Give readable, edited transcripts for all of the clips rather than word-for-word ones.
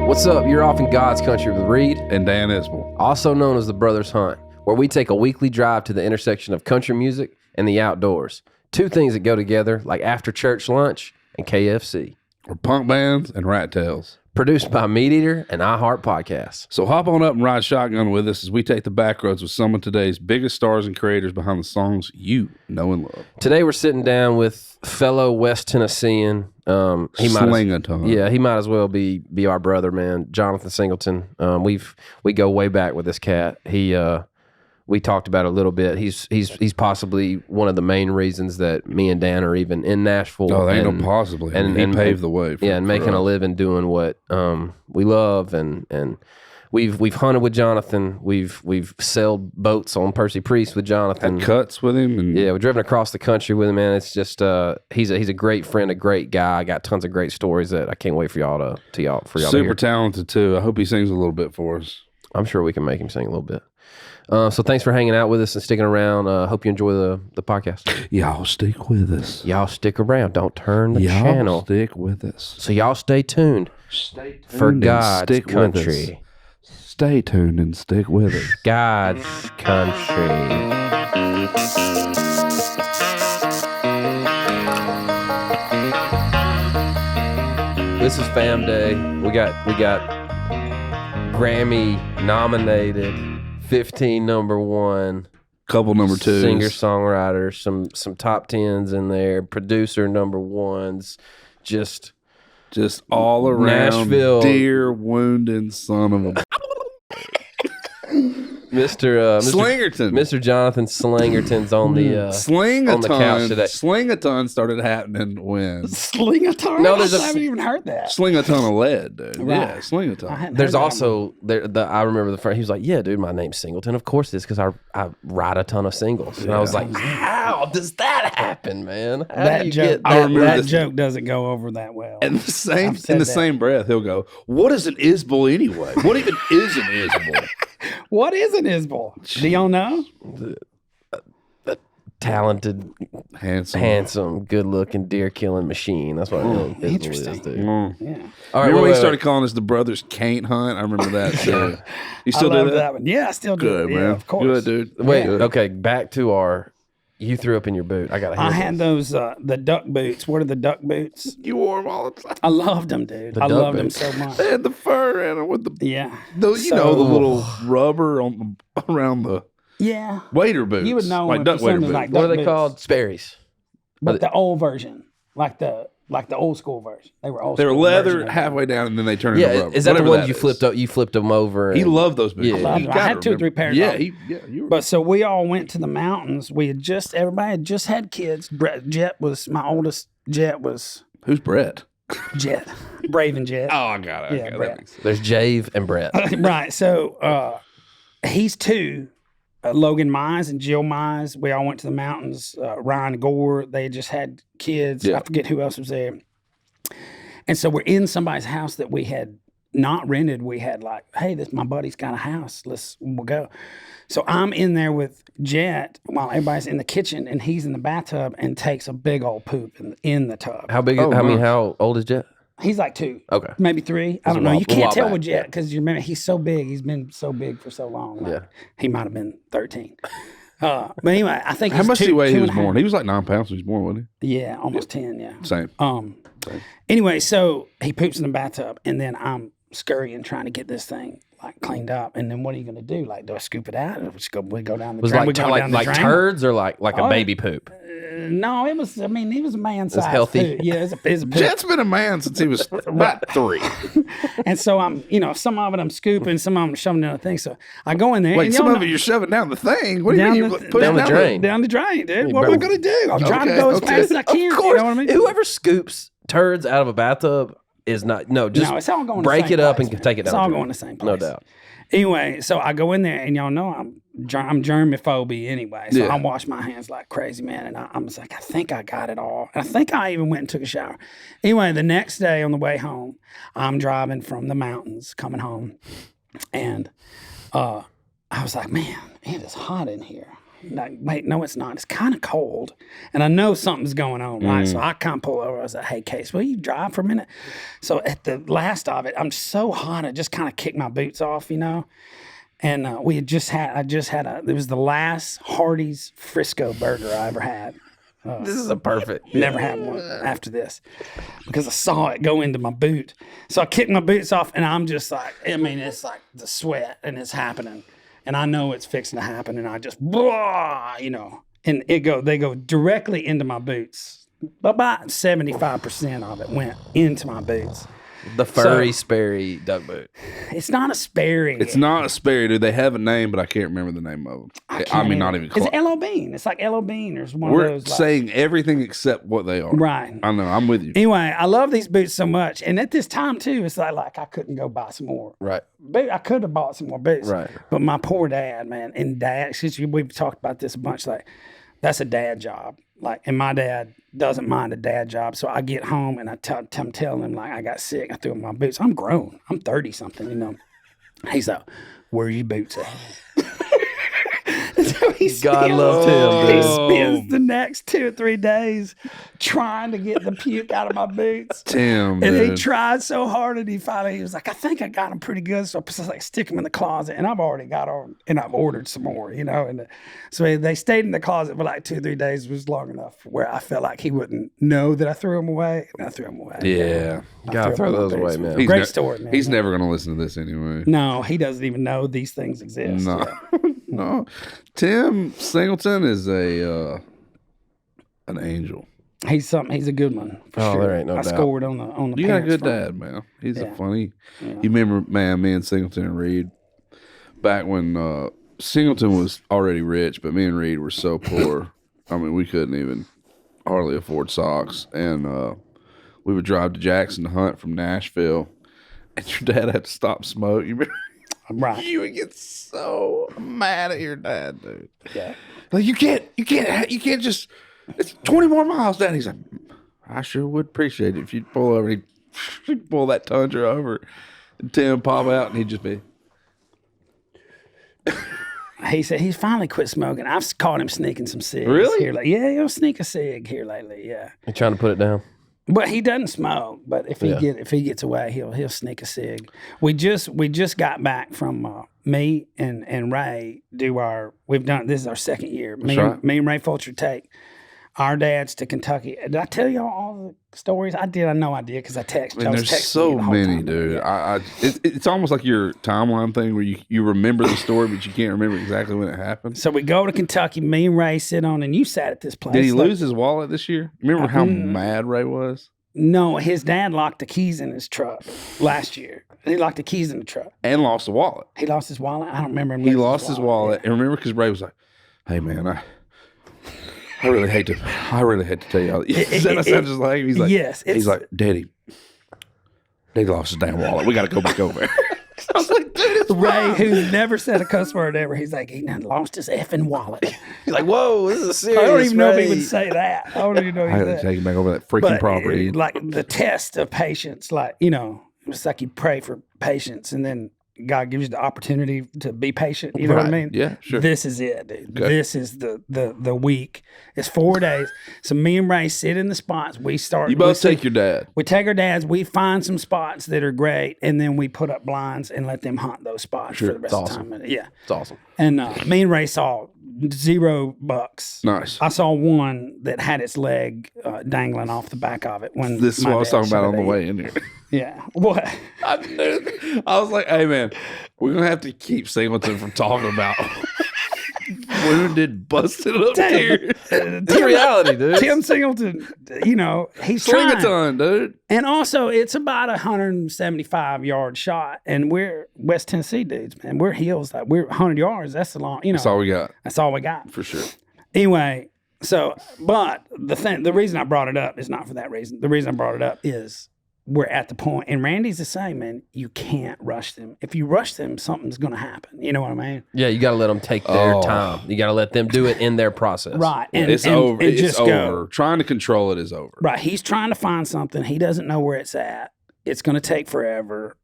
What's up? You're off in God's country with Reid and Dan Isbell, also known as the Brothers Hunt, where we take a weekly drive to the intersection of country music and the outdoors. Two things that go together like after church lunch and KFC. We're punk bands and rat tails. Produced by MeatEater and iHeart Podcasts. So hop on up and ride shotgun with us as we take the back roads with some of today's biggest stars and creators behind the songs you know and love. Today we're sitting down with fellow West Tennessean. Slingaton. He might as well be our brother, man. Jonathan Singleton. We go way back with this cat. We talked about it a little bit. He's possibly one of the main reasons that me and Dan are even in Nashville. Oh, they ain't no possibly. And he paved the way. And making a living doing what we love, and we've hunted with Jonathan. We've sailed boats on Percy Priest with Jonathan. Had cuts with him, and we've driven across the country with him. Man, it's just he's a great friend, a great guy. I got tons of great stories that I can't wait for y'all to hear. Super talented too. I hope he sings a little bit for us. I'm sure we can make him sing a little bit. So thanks for hanging out with us and sticking around. Hope you enjoy the podcast. Y'all stick with us. Y'all stick around. Don't turn the channel. Y'all stick with us. So y'all stay tuned. Stay tuned for God's country. Stay tuned and stick with us. God's country. This is Fam Day. We got Grammy nominated, 15 number one, couple number twos, singer songwriters, some top tens in there, producer number ones, just all around Nashville, dear wounded son of a Mr. Slingerton. Mr. Jonathan Slingerton's on the couch today. Sling-a-ton started happening when Sling-a-ton? No, I haven't even heard that. Sling-a-ton of lead, dude. Right. Yeah, Sling-a-ton. There's also I remember the friend. He was like, "Yeah, dude, my name's Singleton. Of course it is, because I write a ton of singles." And I was like, "How does that happen, man? How that do you joke, get that joke doesn't go over that well." And in the same breath, he'll go, "What is an Isbell anyway? What even is an Isbell?" What is an Isbell? Do y'all know? The talented, handsome, good-looking, deer-killing machine. That's what Isbell interesting. is, dude. Yeah. All right, remember when he started calling us the Brothers Can't Hunt? I remember that too. You still do that? One. Yeah, I still do. Good, man. Of course. Good, dude. Wait, okay, back to our... You threw up in your boot. I had those, the duck boots. What are the duck boots? You wore them all the time. I loved them, dude. I loved them so much. They had the fur in them with the the little rubber around the waiter boots. You would know like duck waiter boots. like what are they boots. called? Sperry's. But the old version, like the old school version. They were old. They were school leather version. halfway down, and then they turned into rubber. Is that the Whatever ones you flipped up? You flipped them over. He loved those boots. Yeah. I had 2 or 3 pairs. But so we all went to the mountains. Everybody had just had kids. Jet was my oldest. Jet was who's Brett? Jet, Brave and Jet. Oh, I got it. Yeah, okay, Brett. There's Jave and Brett. Right. So he's 2. Logan Mize and Jill Mize. We all went to the mountains. Ryan Gore. They just had kids. Yeah. I forget who else was there. And so we're in somebody's house that we had not rented. We had like, hey, my buddy's got a house. We'll go. So I'm in there with Jet while everybody's in the kitchen, and he's in the bathtub and takes a big old poop in the tub. How big? How old is Jet? He's like 2. Okay. Maybe 3. I don't know. You can't tell with Jet yeah. because you remember he's so big. He's been so big for so long. Like, he might have been 13. But anyway, I think how much did he weigh? He was 2.5. born. He was like 9 pounds when he was born, wasn't he? Yeah, almost 10. Yeah. Same. Anyway, so he poops in the bathtub, and then I'm scurrying trying to get this thing like cleaned up. And then what are you going to do? Like, do I scoop it out? Or we go down the Was drain? like turds or like a baby poop? No, it was. I mean, he was a man size. Healthy. Food. Yeah, it was a poop. Jet's been a man since he was about 3. And so I'm, some of it I'm scooping, some of them I'm shoving down the thing. So I go in there. Wait, and some of it you're shoving down the thing? What do you mean you push down the drain? Down the drain, dude. What am I going to do? I'm trying to go as fast as I can. Of course. You know what I mean? Whoever scoops turds out of a bathtub is not, it's all going break the same it up place, and take it down. It's all going the same place. No doubt. Anyway, so I go in there, and y'all know I'm germophobe anyway. So I wash my hands like crazy, man. And I'm just like, I think I got it all. And I think I even went and took a shower. Anyway, the next day on the way home, I'm driving from the mountains coming home. And I was like, man, it is hot in here. Like, wait, no, it's not. It's kind of cold. And I know something's going on, right? So I kind of pull over. I was like, hey, Case, will you drive for a minute? So at the last of it, I'm so hot, I just kind of kicked my boots off, you know? And it was the last Hardee's Frisco burger I ever had. This is a perfect. Never had one after this because I saw it go into my boot. So I kicked my boots off, and I'm just like, I mean, it's like the sweat, and it's happening. And I know it's fixing to happen, and I just, blah, you know, and they go directly into my boots. About 75% of it went into my boots. The furry Sperry duck boot. It's not a Sperry. It's not a Sperry, dude. They have a name, but I can't remember the name of them. I mean, not even close. It's L.O. Bean. It's like L.O. Bean or one We're of those. saying everything except what they are. Right. I know. I'm with you. Anyway, I love these boots so much. And at this time, too, it's like I couldn't go buy some more. Right. I could have bought some more boots. Right. But my poor dad, man, and dad, since we've talked about this a bunch, like, that's a dad job. Like, and my dad doesn't mind a dad job. So I get home and I'm telling him, like, I got sick. I threw in my boots. I'm grown. I'm 30 something, you know. He's like, where are your boots at? So God loved him, dude. He spends the next 2 or 3 days trying to get the puke out of my boots. Tim, And dude. he tried so hard, and he was like, I think I got them pretty good. So I just like stick them in the closet, and I've already got them, and I've ordered some more, you know. And so they stayed in the closet for like 2 or 3 days. It was long enough where I felt like he wouldn't know that I threw them away, and I threw them away. Yeah. Gotta throw them those in my away, boots. man. Great story, man. He's never going to listen to this anyway. No, he doesn't even know these things exist. No. Yeah. No. Tim Singleton is an angel. He's a good one. For Oh, sure. there ain't no I doubt. scored on the. You got a parents good front. dad, man. He's a Yeah. funny. You remember, man, me and Singleton and Reid, back when Singleton was already rich, but me and Reid were so poor. I mean, we couldn't even hardly afford socks. And we would drive to Jackson to hunt from Nashville. And your dad had to stop smoke. You remember? Right. You would get so mad at your dad, dude. Yeah. Like, you can't just, it's 20 more miles down. He's like, I sure would appreciate it if you'd pull over. He'd pull that Tundra over, and Tim pop out, and he'd just be. He said he's finally quit smoking. I've caught him sneaking some cigs. Really? Here, yeah, he'll sneak a cig here lately. Yeah. You trying to put it down? But he doesn't smoke. But if he gets away, he'll sneak a cig. We just got back from me and Ray this is our second year. Me and Ray Fulcher take our dads to Kentucky. Did I tell y'all all the stories? I did. I know I did because I texted. And there's so many, dude. It's almost like your timeline thing where you remember the story, but you can't remember exactly when it happened. So we go to Kentucky. Me and Ray sit on, and you sat at this place. Did he lose his wallet this year? Remember how mad Ray was? No, his dad locked the keys in his truck last year. He locked the keys in the truck. And lost the wallet. He lost his wallet? I don't remember him. He lost his wallet. And remember, because Ray was like, hey, man, I really hate to tell you all. Does that sound just like him? He's like, yes. He's like, Daddy lost his damn wallet. We got to go back over there. I was like, dude, it's Ray, fine. who never said a cuss word ever, he's like, he done lost his effing wallet. He's like, whoa, this is a serious. I don't even know if he Ray. would say that. I don't even know if I he had to said take him back over that freaking But property. like the test of patience, like, you know, it's like you pray for patience and then God gives you the opportunity to be patient. You know what I Right. mean? Yeah, sure. This is it, dude. Okay. This is the week. It's 4 days. So me and Ray sit in the spots. You both take your dad. We take our dads. We find some spots that are great, and then we put up blinds and let them hunt those spots for the rest It's of the time. Yeah. It's awesome. And me and Ray saw 0 bucks. Nice. I saw one that had its leg dangling off the back of it. When This is my what I was dad talking about showed on the it. way in here. Yeah. What? I was like, hey, man, we're going to have to keep Singleton from talking about wounded, busted up here. It's reality, dude. Tim Singleton, you know, he's Sling a trying. ton, dude. And also, it's about 175-yard shot, and we're West Tennessee dudes, man. We're hills. Like, we're 100 yards. That's the long, you know. That's all we got, That's all we got. for sure. Anyway, so, but the reason I brought it up is not for that reason. The reason I brought it up is we're at the point, and Randy's the same, man. You can't rush them. If you rush them, something's going to happen. You know what I mean? Yeah, you got to let them take their Oh. time. You got to let them do it in their process. Right. And It's and, over. And It's just over. go. Trying to control it is over. Right. He's trying to find something. He doesn't know where it's at. It's going to take forever.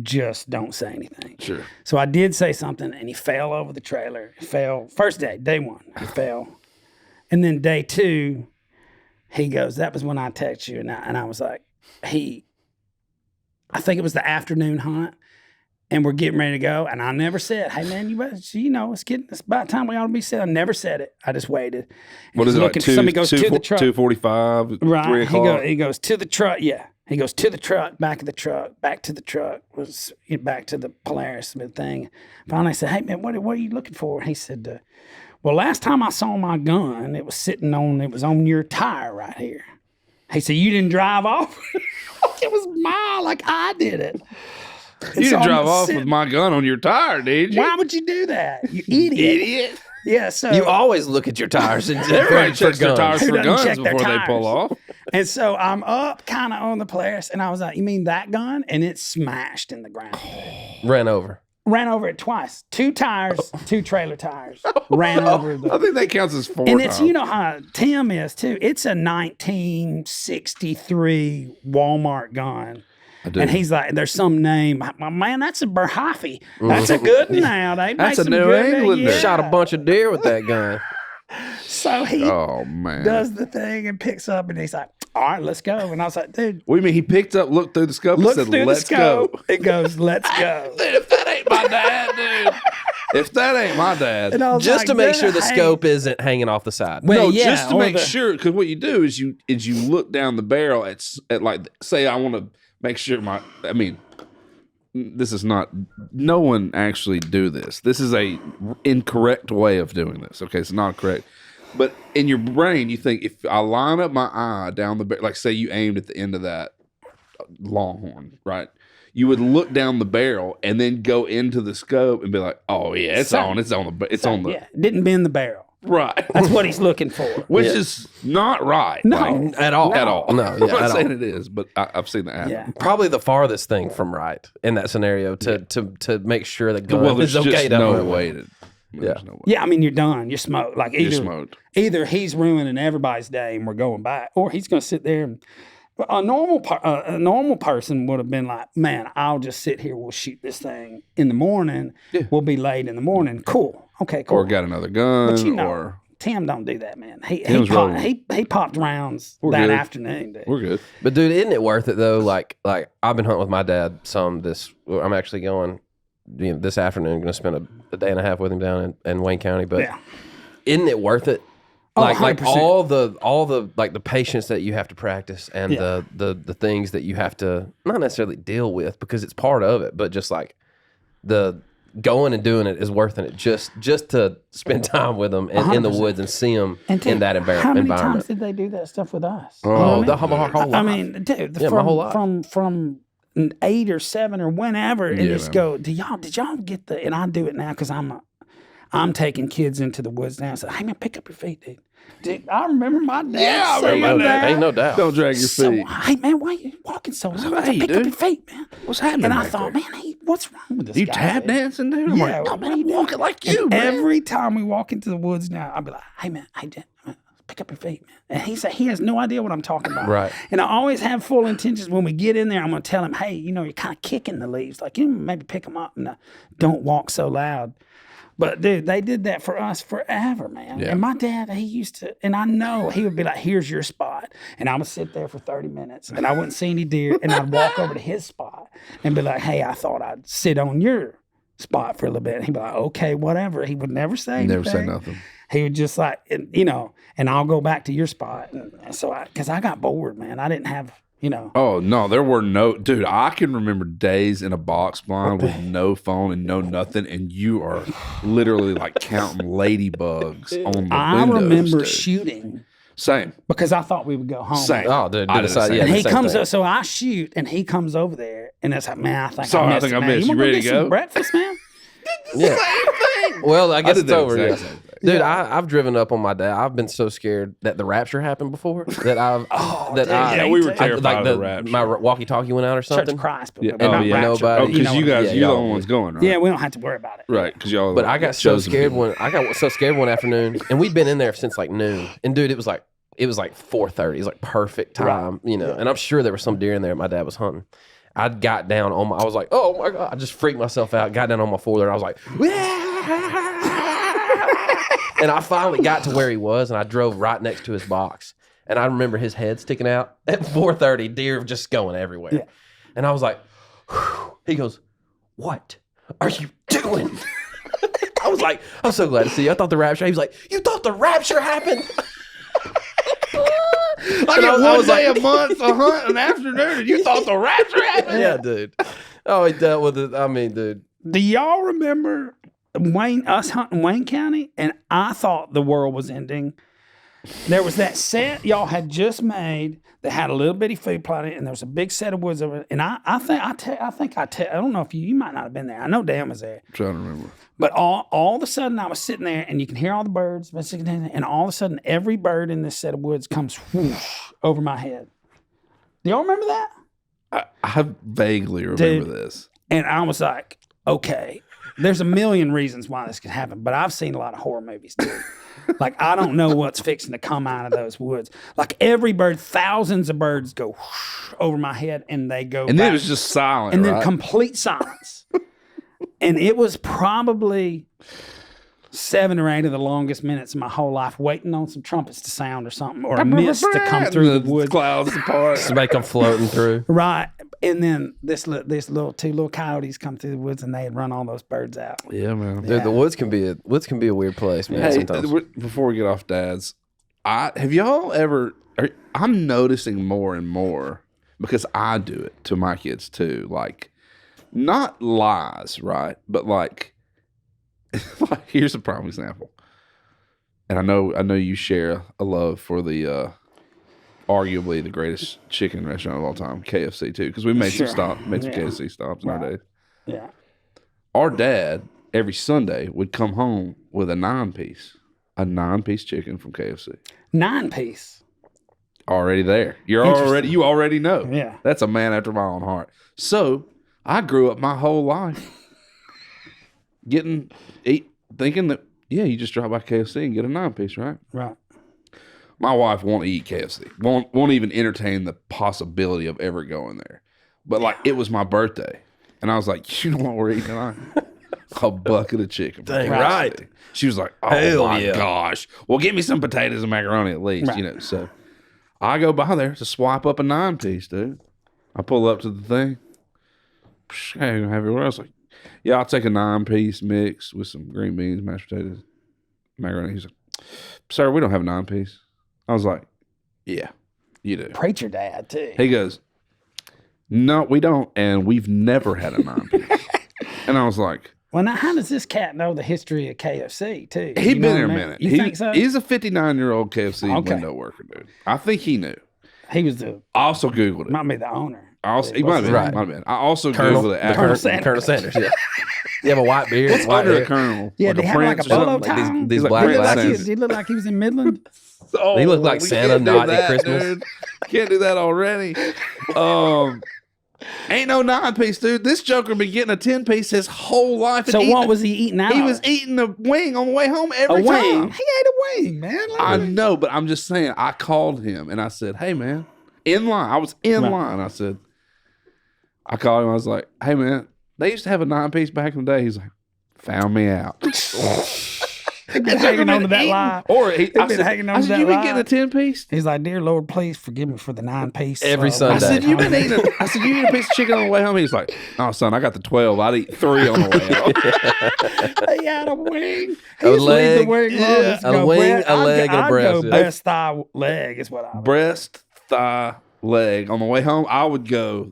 just don't say anything. Sure. So I did say something, and he fell over the trailer. He fell first day 1. He fell, and then day 2, he goes, "That was when I texted you," and I was like, I think it was the afternoon hunt, and we're getting ready to go, and I never said, "Hey man, it's about time we ought to be set." I never said it. I just waited. What is it, like somebody goes to the truck. 2:45, Right. 3 o'clock? He goes to the truck. Yeah. He goes to the truck, back of the truck, back to the truck, back to the Polaris thing. Finally, I said, "Hey, man, what are you looking for?" He said, "Well, last time I saw my gun, it was on your tire right here." He said, "You didn't drive off?" It was mine, like I did it. You didn't drive off with my gun on your tire, did you? Why would you do that? You idiot. Yeah, so You always look at your tires and Everybody checks their tires Who for doesn't guns check their before they tires? pull off. And so I'm up kind of on the Polaris, and I was like, "You mean that gun?" And it smashed in the ground. Ran over. Ran over it twice. 2 tires, 2 trailer tires. Ran over I the. think that counts as 4 And times. it's, how Tim is too. It's a 1963 Walmart gun. I do. And he's like, "There's some name." Man, that's a Berhoffy. That's a good one now. They That's make a some New good, Englander. yeah. Shot a bunch of deer with that gun. So he Oh, man. does the thing and picks up, and he's like, "All right, let's go." And I was like, "Dude, What do you mean? He picked up, looked through the scope, and look said, through "Let's the go." scope." It goes, "Let's go." Dude, if that ain't my dad, dude. If that ain't my dad. And I was Just like, to make "Dude, sure the hey." scope isn't hanging off the side. Well, No, yeah, just to or make the- sure, because what you do is you look down the barrel at like, say I want to make sure this is not, no one actually do this. This is a incorrect way of doing this. Okay, it's not correct. But in your brain, you think if I line up my eye down the barrel, like say you aimed at the end of that Longhorn, right? You would look down the barrel and then go into the scope and be like, "Oh yeah, it's on the Yeah, didn't bend the barrel. right." That's what he's looking for. Which is not right. No. like, At all. at all. No, I'm yeah, not at saying all. it is, but I've seen that happen. Yeah. Probably the farthest thing from right in that scenario to make sure the gun Well, there's is okay just to no hunt with. way to. There's no way. Yeah, I mean, you're done. You're smoked. Like You're smoked. either he's ruining everybody's day and we're going back, or he's going to sit there and a normal person would have been like, "Man, I'll just sit here. We'll shoot this thing in the morning. Yeah. We'll be late in the morning. Cool. Okay, cool." Or got another gun, But or Tim don't do that, man. Tim's rolling. He popped rounds We're that good. afternoon, dude. we're good. But dude, isn't it worth it though? Like I've been hunting with my dad some I'm actually going this afternoon. Going to spend a day and a half with him down in Wayne County. But Yeah. isn't it worth it? Oh, Like 100%. all the like the patience that you have to practice and Yeah. the things that you have to not necessarily deal with because it's part of it, but just like the going and doing it is worth it just to spend time with them in the 100%. woods and see them And in that how many environment. times did they do that stuff with us? You know Oh, what the I whole life. I mean, dude, Yeah, my whole life. from 8 or 7 or whenever, and Yeah, just man. go, did y'all get the? And I do it now because I'm taking kids into the woods now. So, "Hey man, pick up your feet, dude." Dude, I remember my dad Yeah, I saying remember that. Ain't no doubt. Don't drag your So, feet. "Hey man, why you walking so long? Hey, Pick up dude. your feet, man." What's happening? And I back thought, there? man, what's wrong with this You guy? tap dude? dancing, dude? I'm Yeah, like, what "Oh, are man, you I'm doing?" walking like And you, man. every time we walk into the woods now, I'll be like, "Hey man, pick up your feet, man." And he has no idea what I'm talking about. Right. And I always have full intentions when we get in there. I'm going to tell him, "Hey, you're kind of kicking the leaves. Like, you maybe pick them up and don't walk so loud." But dude, they did that for us forever, man. Yeah. And my dad, he used to, and I know he would be like, "Here's your spot," and I would sit there for 30 minutes, and I wouldn't see any deer, and I'd walk over to his spot and be like, "Hey, I thought I'd sit on your spot for a little bit." And he'd be like, "Okay, whatever." He would never say anything. Never say nothing. He would just like, and I'll go back to your spot. And so because I got bored, man. I didn't have, Oh no, there were no dude. I can remember days in a box blind with no phone and no nothing, and you are literally like counting ladybugs on the I windows. remember dude. shooting Same, because I thought we would go home. same. Oh, dude, I do did the the same. same. Yeah, And the he same comes thing. up, so I shoot, and he comes over there, and it's like, "Man, I think Sorry, I I missed think it, I man. missed. You wanna ready get to some go?" breakfast, man?" Yeah. Well, I guess did it's the over. exact Yeah. same thing. Dude, I've driven up on my dad. I've been so scared that the rapture happened before that I've dude, Yeah, we were I- terrified like of the rapture. my walkie-talkie went out or Church something. of Christ, but Yeah. we're Oh, not yeah. raptured. Nobody- Oh, because you guys, Yeah, you're the y'all only would. ones going, right? Yeah, we don't have to worry about it. Right, because y'all. But I got so chosen scared people. one afternoon, and we'd been in there since like noon. And dude, it was like 4:30. It was like perfect time, And I'm sure there was some deer in there my dad was hunting. I got down on I was like, oh my God, I just freaked myself out, got down on my floor there, and I was like, and I finally got to where he was, and I drove right next to his box. And I remember his head sticking out at 4:30, deer just going everywhere. Yeah. And I was like, whew. He goes, what are you doing? I was like, I'm so glad to see you. I thought the rapture. He was like, you thought the rapture happened? I get one day a month, a hunt, an afternoon, and you thought the rapture happened? Yeah, dude. Oh, he dealt with it. I mean, dude. Do y'all remember us hunting Wayne County? And I thought the world was ending. There was that set y'all had just made that had a little bitty food plot in it, and there was a big set of woods over it. And I don't know if you might not have been there. I know Dan was there. I'm trying to remember. But all of a sudden I was sitting there, and you can hear all the birds, and all of a sudden every bird in this set of woods comes whoosh over my head. Do y'all remember that? I vaguely remember this. And I was like, okay, there's a million reasons why this could happen, but I've seen a lot of horror movies too. Like, I don't know what's fixing to come out of those woods. Like, every bird, thousands of birds go whoosh over my head, and they go And back. then it was just silent, and right? then complete silence. And it was probably 7 or 8 of the longest minutes of my whole life waiting on some trumpets to sound or something, or a mist to come through the woods. Clouds apart. Somebody come floating through. Right. And then this two little coyotes come through the woods, and they had run all those birds out. Yeah, man. Dude, the woods can be a weird place, man. Hey, sometimes. before we get off dads, have y'all ever? I'm noticing more and more because I do it to my kids too. Like, not lies, right? But like here's a prime example. And I know you share a love for the arguably the greatest chicken restaurant of all time, KFC too, because we made some KFC stops in our day. Yeah. Our dad every Sunday would come home with a 9-piece chicken from KFC. 9-piece. Already there. You already know. Yeah. That's a man after my own heart. So I grew up my whole life thinking that, yeah, you just drop by KFC and get a 9-piece, right? Right. My wife won't eat KFC. Won't even entertain the possibility of ever going there. But like, it was my birthday, and I was like, you know what we're eating tonight? A bucket of chicken. Dang right. She was like, oh Hell my yeah. gosh. Well, give me some potatoes and macaroni at least, Right. So I go by there to swipe up a 9-piece, dude. I pull up to the thing. Hey, you gonna have your? I was like, yeah, I'll take a 9-piece mix with some green beans, mashed potatoes, macaroni. He's like, sir, we don't have a 9-piece. I was like, yeah, you do. Preacher dad, too. He goes, no, we don't, and we've never had a 9-piece. And I was like, well, now, how does this cat know the history of KFC, too? He'd been there a minute. You think so? He's a 59-year-old KFC window worker, dude. I think he knew. He was the... I also Googled it. Might be the owner. He might have been. Right. Might have been. I also Googled it. Colonel Sanders. Sanders, yeah. You have a white beard. What's white under hair. a colonel? Yeah, they a had like a prince or bolo something? tie. Like these Like, black he looked like glasses. Did he look like he was in Midland? Oh, He looked like we Santa can't do not at that, Christmas. Dude. Can't do that already. Ain't no 9-piece, dude. This joker been getting a 10-piece his whole life. So what was he eating out? He was eating a wing on the way home every a time. wing. He ate a wing, man. I know, but I'm just saying. I called him and I said, "Hey, man, in line." I was in line. I said, I called him. I was like, "Hey, man, they used to have a 9-piece back in the day." He's like, "Found me out." He's been hanging on to that lie. Or He's been hanging on to that "You been lie. getting a 10-piece?" He's like, "Dear Lord, please forgive me for the 9-piece." Every Sunday. I said, "You been eating?" You eat a piece of chicken on the way home? He's like, "Oh, son, I got the 12. I'd eat 3 on the way home." He had a wing. A He used to leave leg, the wing alone. a wing, a leg, and a breast. I'd go breast thigh leg is what I would. Breast, thigh, leg. On the way home, I would go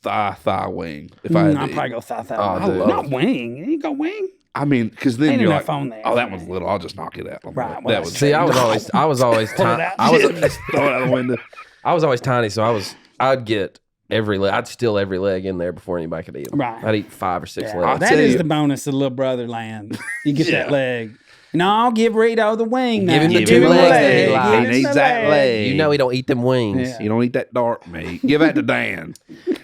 thigh wing if I had to I'd eat. probably go thigh. Oh, dude. Not wing. You go wing. I mean, because then Ain't you're enough like, on there. "Oh, that one's little. I'll just knock it out." Right, well, that that's was See, I was always Pull it tiny. out. I was just throw it out the window. I was always tiny, so I'd get every leg. I'd steal every leg in there before anybody could eat them. Right. I'd eat 5 or 6 Yeah, legs. that tell is you. the bonus of little brother land. You get Yeah. that leg. No, I'll give Rito the wing. Give now. him the Give 2 him legs that he leg. likes. Give He him needs the that leg. You know he don't eat them wings. Yeah. You don't eat that dark meat. Give that to Dan.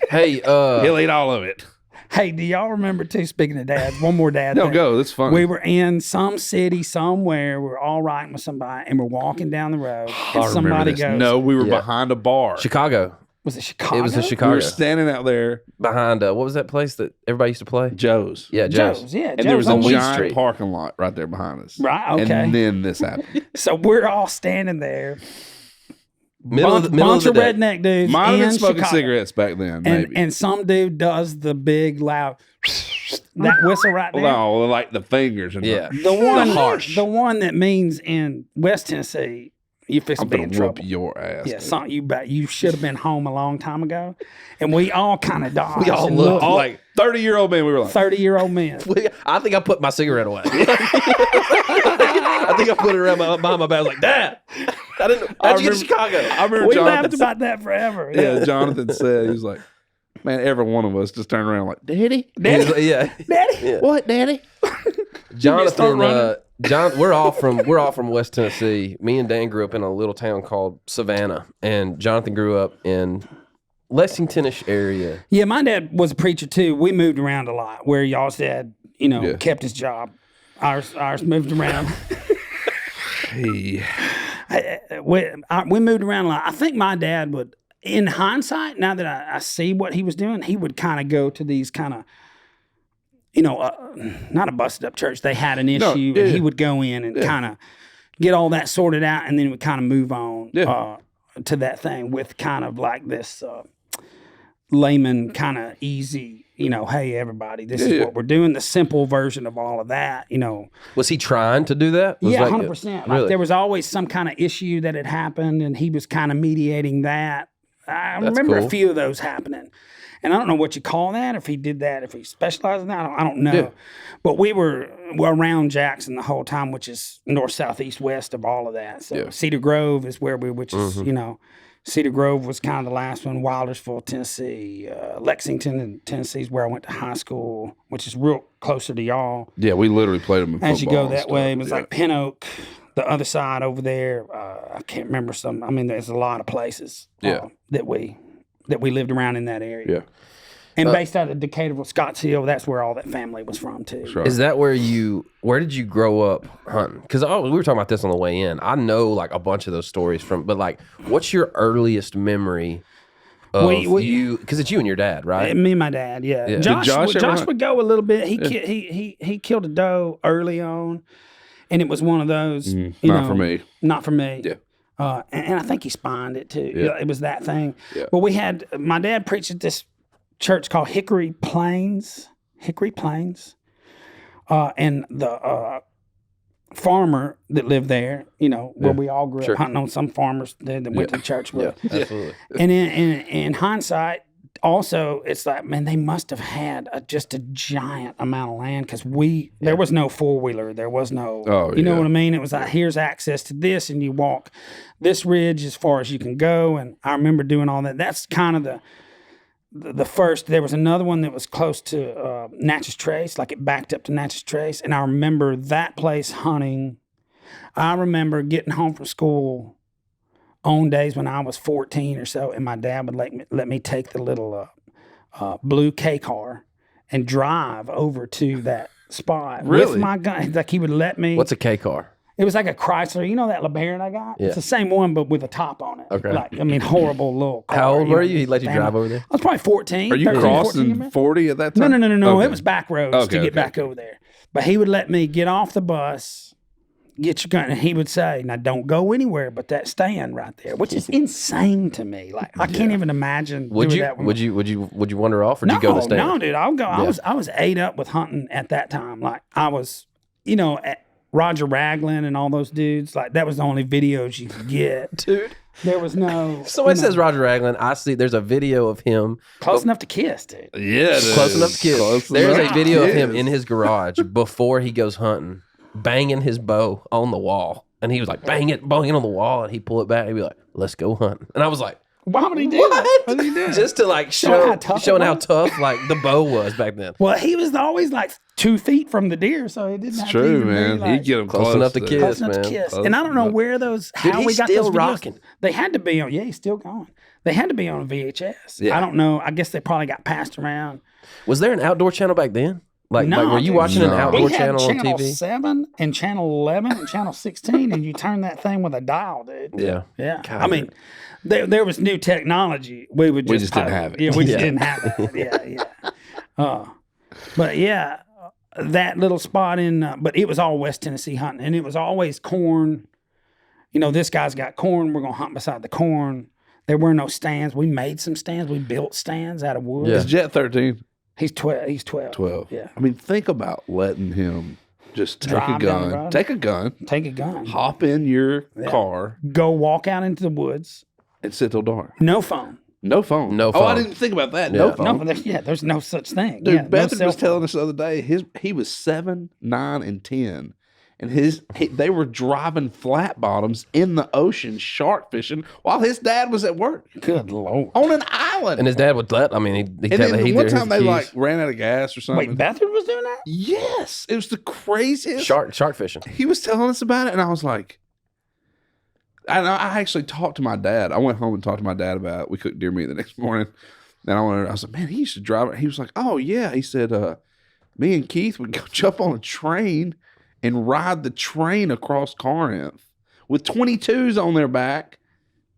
Hey, He'll eat all of it. Hey, do y'all remember too? Speaking of dads, one more dad. No, thing. go. That's funny. We were in some city somewhere. We're all riding with somebody, and we're walking down the road. I And remember somebody this. goes, No, we were Yeah. behind a bar. Chicago. Was it Chicago? It was in We Chicago. were standing out there, Behind, what was that place that everybody used to play? Joe's. Yeah, Joe's. Yeah, And there was a on Weed giant Street. parking lot right there behind us. Right, okay. And then this happened. So we're all standing there. Middle of the bunch of day. redneck dudes Might have in been smoking Chicago. cigarettes back then, maybe. And some dude does the big loud that whistle right there. No, like the fingers. And Yeah. The one that means in West Tennessee, you fix to I'm be going in to whoop trouble. your ass. Yeah, dude. something you should have been home a long time ago. And we all kind of dodged. We all and looked looked All like 30-year-old men, we were like, 30-year-old men. I think I put my cigarette away. I think I put it around behind my back. I was like, Dad, how'd you get to Chicago? I remember We Jonathan. laughed about that forever. Yeah, Jonathan said, he was like, man, every one of us just turned around like, Daddy? Daddy, Yeah. Daddy. Yeah. What, Daddy? Jonathan, John, we're all from West Tennessee. Me and Dan grew up in a little town called Savannah, and Jonathan grew up in Lexington-ish area. Yeah, my dad was a preacher too. We moved around a lot. Where y'all's dad, Yeah. kept his job. Ours moved around. Hey. We moved around a lot. I think my dad would, in hindsight, now that I see what he was doing, he would kind of go to these kind of, not a busted up church. They had an issue, No, yeah. and he would go in and kind of get all that sorted out, and then would kind of move on to that thing with kind of like this layman kind of easy, hey, everybody, this is what we're doing, the simple version of all of that, Was he trying to do that? Was Yeah, like- 100%. Like Really? there was always some kind of issue that had happened, and he was kind of mediating that. I remember cool. a few of those happening. And I don't know what you call that, if he did that, if he specialized in that, I don't know. Yeah. But we were around Jackson the whole time, which is north, south, east, west of all of that. So Yeah. Cedar Grove is where which is, Mm-hmm. Cedar Grove was kind of the last one, Wildersville, Tennessee, Lexington in Tennessee is where I went to high school, which is real closer to y'all. Yeah, we literally played them in football. As you go and that stuff. way, it was Yeah. like Pin Oak, the other side over there. I can't remember there's a lot of places that we lived around in that area. Yeah. And based out of Decaturville, Scotts Hill, that's where all that family was from too. Sure. Is that where did you grow up hunting? Because we were talking about this on the way in. I know like a bunch of those stories but like, what's your earliest memory of you? Because it's you and your dad, right? Me and my dad, yeah. Yeah. Josh, Did Josh ever Josh hunt? would go a little bit. He killed a doe early on, and it was one of those. Not for me. Not for me. Yeah. And I think he spined it too. Yeah. It was that thing. Yeah. But my dad preached at this church called Hickory Plains. And the farmer that lived there, where we all grew up hunting on some farmers that went to church with. Absolutely. And in hindsight, also, it's like, man, they must have had just a giant amount of land because there was no four-wheeler. There was no, you know what I mean? It was like, here's access to this, and you walk this ridge as far as you can go. And I remember doing all that. That's kind of the first. There was another one that was close to Natchez Trace, like it backed up to Natchez Trace. And I remember that place hunting. I remember getting home from school on days when I was 14 or so, and my dad would let me take the little blue K car and drive over to that spot with my gun. Like he would let me. What's a K car? It was like a Chrysler, that LeBaron I got? Yeah. It's the same one, but with a top on it. Okay. Horrible little car. How old were you? He let you drive over there? I was probably 14. Are you 13, 14, crossing man. 40 at that time? No. Okay. It was back roads to get back over there. But he would let me get off the bus, get your gun, and he would say, now don't go anywhere but that stand right there, which is insane to me. Like, I can't even imagine Would doing you? that. Would you wander off, or did you go to the stand? No, dude, I'll go. I was ate up with hunting at that time. Like, I was, at Roger Ragland and all those dudes. Like, that was the only videos you could get. Dude. There was no. Somebody says Roger Ragland. I see there's a video of him. Close enough to kiss, dude. Yeah, it Close is. enough to kiss. Close There's enough a video to of him kiss. in his garage before he goes hunting, banging his bow on the wall. And he was like, banging on the wall. And he'd pull it back. And he'd be like, let's go hunting. And I was like, Why would he do that? What did he do? just to like Showing how tough it showing how was? tough like the bow was back then. Well, he was always like 2 feet from the deer, so it didn't have It's to true, even be, man. like, He'd get him Close enough to kiss. close enough to man. kiss. Close And I don't know enough. where those, Dude, how we he's got still those videos. rocking. They had to be on, he's still going. They had to be on VHS. Yeah. I don't know. I guess they probably got passed around. Was there an outdoor channel back then? Like No, were you dude. watching an No. outdoor We had channel on channel TV? 7 and channel 11 and channel 16, and you turn that thing with a dial, dude. Yeah. Yeah. God. I mean, there was new technology. We just didn't have it. Yeah, we just Yeah. didn't have it. Yeah. But yeah, that little spot but it was all West Tennessee hunting, and it was always corn. You know, this guy's got corn. We're going to hunt beside the corn. There were no stands. We made some stands. We built stands out of wood. Yeah. Is Jet 13? He's 12. He's 12. 12. Yeah. I mean, think about letting him just take Drive a down the gun, road. take a gun, Take a gun. hop in your car, Go walk out into the woods. and sit till dark. No phone. No phone. No Oh, I phone. didn't think about that. Yeah. No phone. No, there's no such thing. Dude, yeah, no Bethard cell was telling phone. us the other day he was 7, 9, and 10, and they were driving flat bottoms in the ocean shark fishing while his dad was at work Good Lord. on an island. And his dad would let. I mean, he And kept then he one did time his they keys. like ran out of gas or something. Wait, Bethard was doing that? Yes, it was the craziest. shark fishing. He was telling us about it, and I was like, I actually talked to my dad. I went home and talked to my dad about it. We cooked deer meat the next morning. And I was like, man, he used to drive it. He was like, oh, yeah. He said, me and Keith would go jump on a train and ride the train across Corinth with 22s on their back,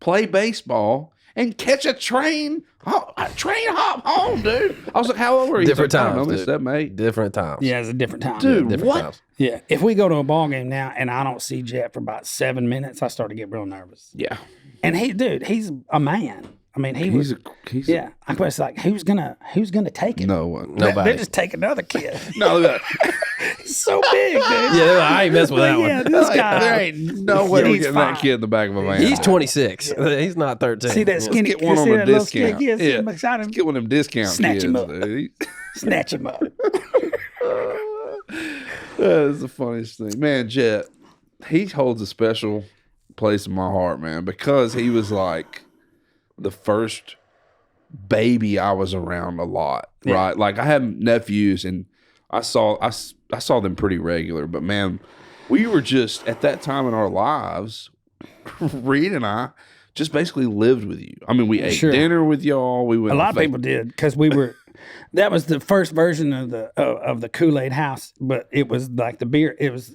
play baseball, and catch a train hop home, dude. I was like, how old were you? Different He's like, I don't times, know, dude. 7, 8. Different times. Yeah, it's a different time. Dude, Different what? times. Yeah. If we go to a ball game now and I don't see Jet for about 7 minutes, I start to get real nervous. Yeah. And he's a man. I mean, he's I was like, who's gonna take it? No one. Nobody. They just take another kid. No, look at that. He's so big, dude. Yeah, they're like, I ain't messing with that Yeah, one. this Like, guy. there ain't no way we're He's getting fine. that kid in the back of a van. He's 26. He's not 13. See that Yeah. skinny Get one you on see a that little skinny discount. kid sitting Yeah. beside him? Let's get one of them discount Snatch kids. him up. Dude. Snatch him up. That is the funniest thing. Man, Jet, he holds a special place in my heart, man, because he was like the first baby I was around a lot, right? Like I have nephews and I saw them pretty regular, but man, we were just at that time in our lives, Reid and I just basically lived with you. I mean, we ate Sure. dinner with y'all. We went A on lot of people did because we were. That was the first version of the Kool-Aid house, but it was like the beer. It was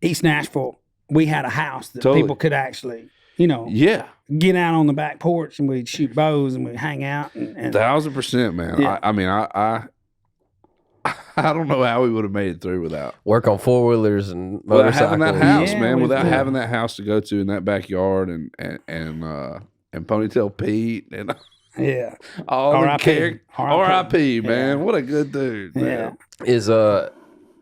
East Nashville. We had a house that Totally. people could actually Yeah. get out on the back porch and we'd shoot bows and we'd hang out and 1,000%, man. Yeah. I mean, I don't know how we would have made it through without Work on 4-wheelers and without motorcycles. having that house, Yeah, man. we Without did. having that house to go to in that backyard and Ponytail Pete and yeah, all the R.I.P. characters. R.I.P. R.I.P. Man, Yeah. what a good dude. yeah, Man.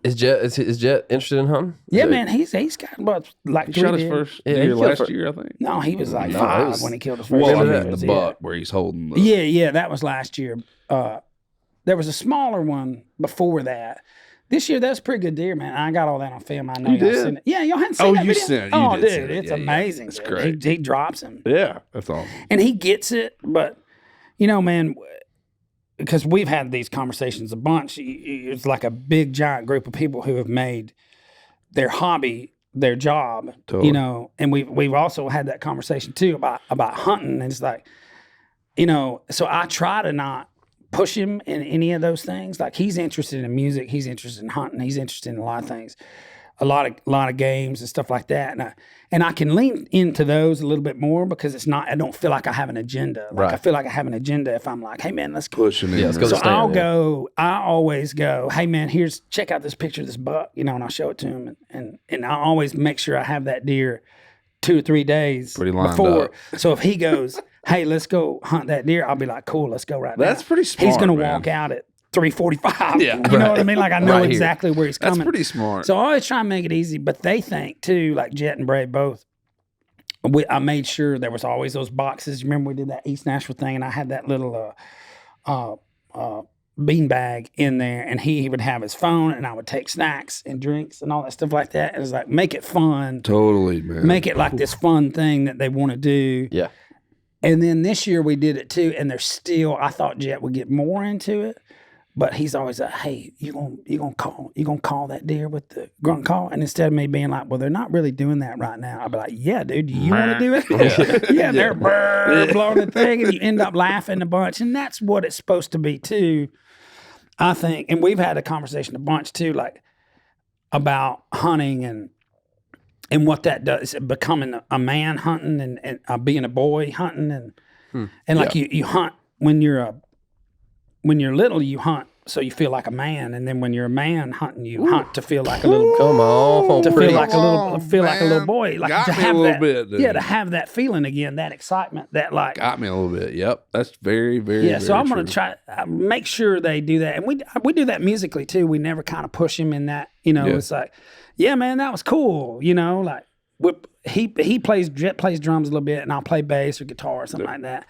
Is Jet interested in hunting? yeah, Is it- man. He's got about like He 3 shot his deer. first Yeah, he deer killed last fir- year, I think. No, he was like No, 5 it was- when he killed his first. Well, I deer. mean, the Yeah. buck where he's holding the. Yeah, that was last year. There was a smaller one before that. This year, that's a pretty good deer, man. I got all that on film. I know You y'all did? seen it. Yeah, y'all hadn't seen Oh, that you video? sent it. You Oh, did dude, send it. it's Yeah, yeah. amazing. That's dude. great. He drops him. Yeah, that's awesome. And he gets it, but, man, because we've had these conversations a bunch. It's like a big, giant group of people who have made their hobby their job, Totally. and we've also had that conversation too about hunting. And it's like, so I try to not push him in any of those things. Like he's interested in music, he's interested in hunting, he's interested in a lot of things, a lot of games and stuff like that. And I can lean into those a little bit more because I don't feel like I have an agenda. Like Right. I feel like I have an agenda if I'm like, hey man, let's go. Pushing in. Yeah, let's there. go So stand, I always go, hey man, check out this picture of this buck, and I'll show it to him. And I always make sure I have that deer 2 or 3 days Pretty lined before. up. So if he goes, hey, let's go hunt that deer, I'll be like, cool, let's go right now. That's pretty smart. He's going to man. walk out at 3:45. Yeah. You know what I mean? Like I know Right here. exactly where he's That's coming. pretty smart. So I always try and make it easy, but they think too, like Jet and Brad both. I made sure there was always those boxes. You remember we did that East Nashville thing, and I had that little bean bag in there, and he would have his phone, and I would take snacks and drinks and all that stuff like that. And it's like, make it fun. Totally, man. Make it like this fun thing that they want to do. Yeah. And then this year we did it too, and I thought Jet would get more into it. But he's always like, hey, you gonna call that deer with the grunt call? And instead of me being like, well, they're not really doing that right now, I'll be like, yeah, dude, do you want to do it? Yeah, they're blowing the thing, and you end up laughing a bunch. And that's what it's supposed to be too. I think, and we've had a conversation a bunch too, like about hunting and what that does, becoming a man hunting and being a boy hunting and like you hunt when you're little, you hunt so you feel like a man, and then when you're a man hunting, you hunt to feel like a little. Come on, to preach. feel like a little boy, like Got to me a have little that, bit, dude. to have that feeling again, that excitement, that like. Got me a little bit. Yep, that's very, very. Yeah, so very I'm going true. to try make sure they do that, and we do that musically too. We never kind of push him in that, It's like, yeah, man, that was cool, like he plays drums a little bit, and I'll play bass or guitar or something like that.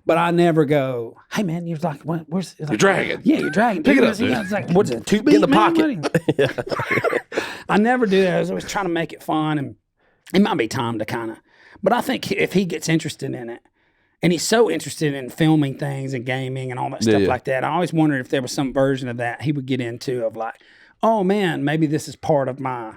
But I never go, hey man, you're like, where's like, You're dragging. Yeah, you're dragging. Pick it up, It's dude. like, what's it? 2 beat in the man? pocket. I never do that. I was always trying to make it fun, and it might be time to kind of. But I think if he gets interested in it, and he's so interested in filming things and gaming and all that stuff like that, I always wondered if there was some version of that he would get into of like, oh man, maybe this is part of my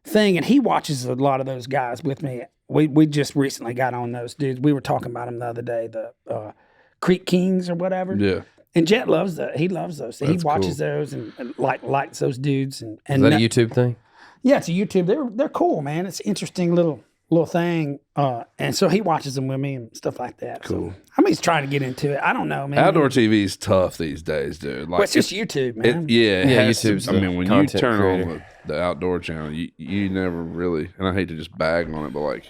thing. And he watches a lot of those guys with me. We just recently got on those dudes. We were talking about them the other day, the Creek Kings or whatever. Yeah. And Jet loves he loves those. So he That's watches cool. those and likes those dudes. And Is that a YouTube thing? yeah, it's a YouTube. They're cool, man. It's an interesting little thing. And so he watches them with me and stuff like that. Cool. So, I mean, he's trying to get into it. I don't know, man. Outdoor TV is tough these days, dude. Like Well, it's just YouTube, man. it has to- YouTube's I mean, when you content turn creator. on the outdoor channel, you never really. And I hate to just bag on it, but like,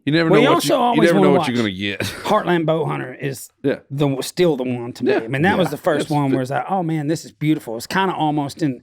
you never Well, know you what also you always never wanna know what watch. you're gonna get. Heartland Bow Hunter is Yeah. still the one to me. Yeah. I mean, that was Yeah. the first It's one where it's like, oh man, this is beautiful. It's kind of almost in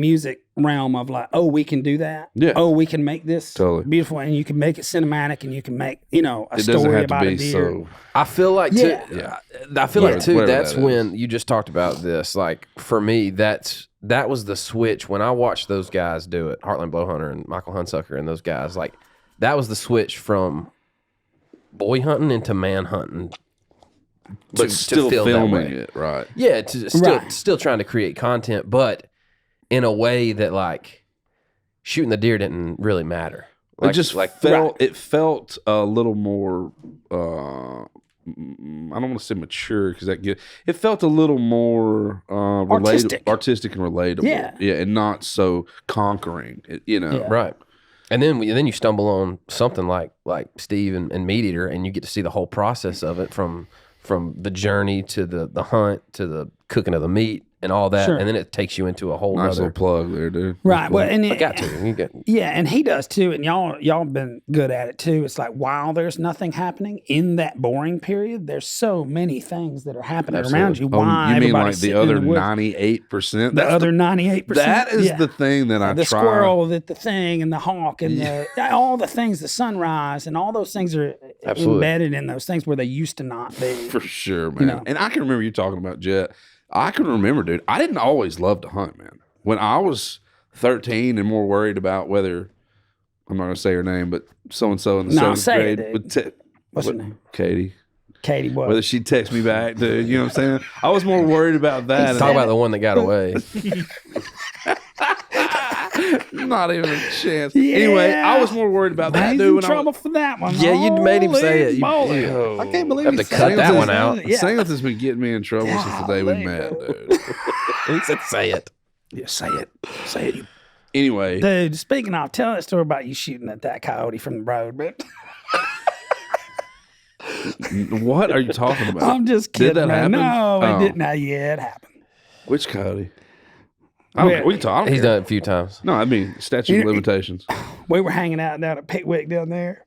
music realm of like, oh, we can do that. Yeah. Oh, we can make this Totally. beautiful, and you can make it cinematic, and you can make a It doesn't story have to about a be deer. so. I feel like Yeah. I feel like too. Whatever That's that is. when you just talked about this. Like for me, that was the switch when I watched those guys do it. Heartland Blowhunter and Michael Hunsucker and those guys. Like that was the switch from boy hunting into man hunting. But still feel that filming way. it, right? Yeah, to Right. still trying to create content, but in a way that like shooting the deer didn't really matter. It just felt. Right. It felt a little more. I don't want to say mature because it felt a little more artistic and relatable. Yeah. and not so conquering. Yeah. right. And then you stumble on something like Steve and MeatEater, and you get to see the whole process of it from the journey to the hunt to the cooking of the meat and all that, Sure. and then it takes you into a whole Nice other. little plug there, dude. Right. Well, and I got to. You got, yeah, and he does too, and y'all been good at it too. It's like while there's nothing happening in that boring period, there's so many things that are happening around you. Why you mean everybody's like the sitting in other woods. 98%? The other 98%. That is the thing that I the try. squirrel, the thing, and the hawk, and all the things, the sunrise, and all those things are Absolutely. embedded in those things where they used to not be. For sure, man. know. And I can remember you talking about Jet. I can remember, dude. I didn't always love to hunt, man. When I was 13 and more worried about whether I'm not going to say her name, but so and so in the No, seventh say it, grade dude. What's her name? Katie. Katie, what? Whether she'd text me back, dude. You know what I'm saying? I was more worried about that. talk about the one that got away. Not even a chance. Anyway, I was more worried about that, He's dude. in when I trouble was, for that one. Yeah, you made him say it. Holy You- moly. I can't believe Have he to said cut it. that one out. Yeah. Singleton's been getting me in trouble since the day we Golly, met, dude. dude. He said, "Say it." Yeah, say it. Say it. Anyway, Dude, speaking of, tell that story about you shooting at that coyote from the road, but what are you talking about? I'm just kidding. Did that man. happen? No, Oh. it didn't. Yeah, it happened. Which coyote? I don't, we can talk. I don't He's care. done it a few times. No, I mean statute of limitations. We were hanging out down at Pickwick down there.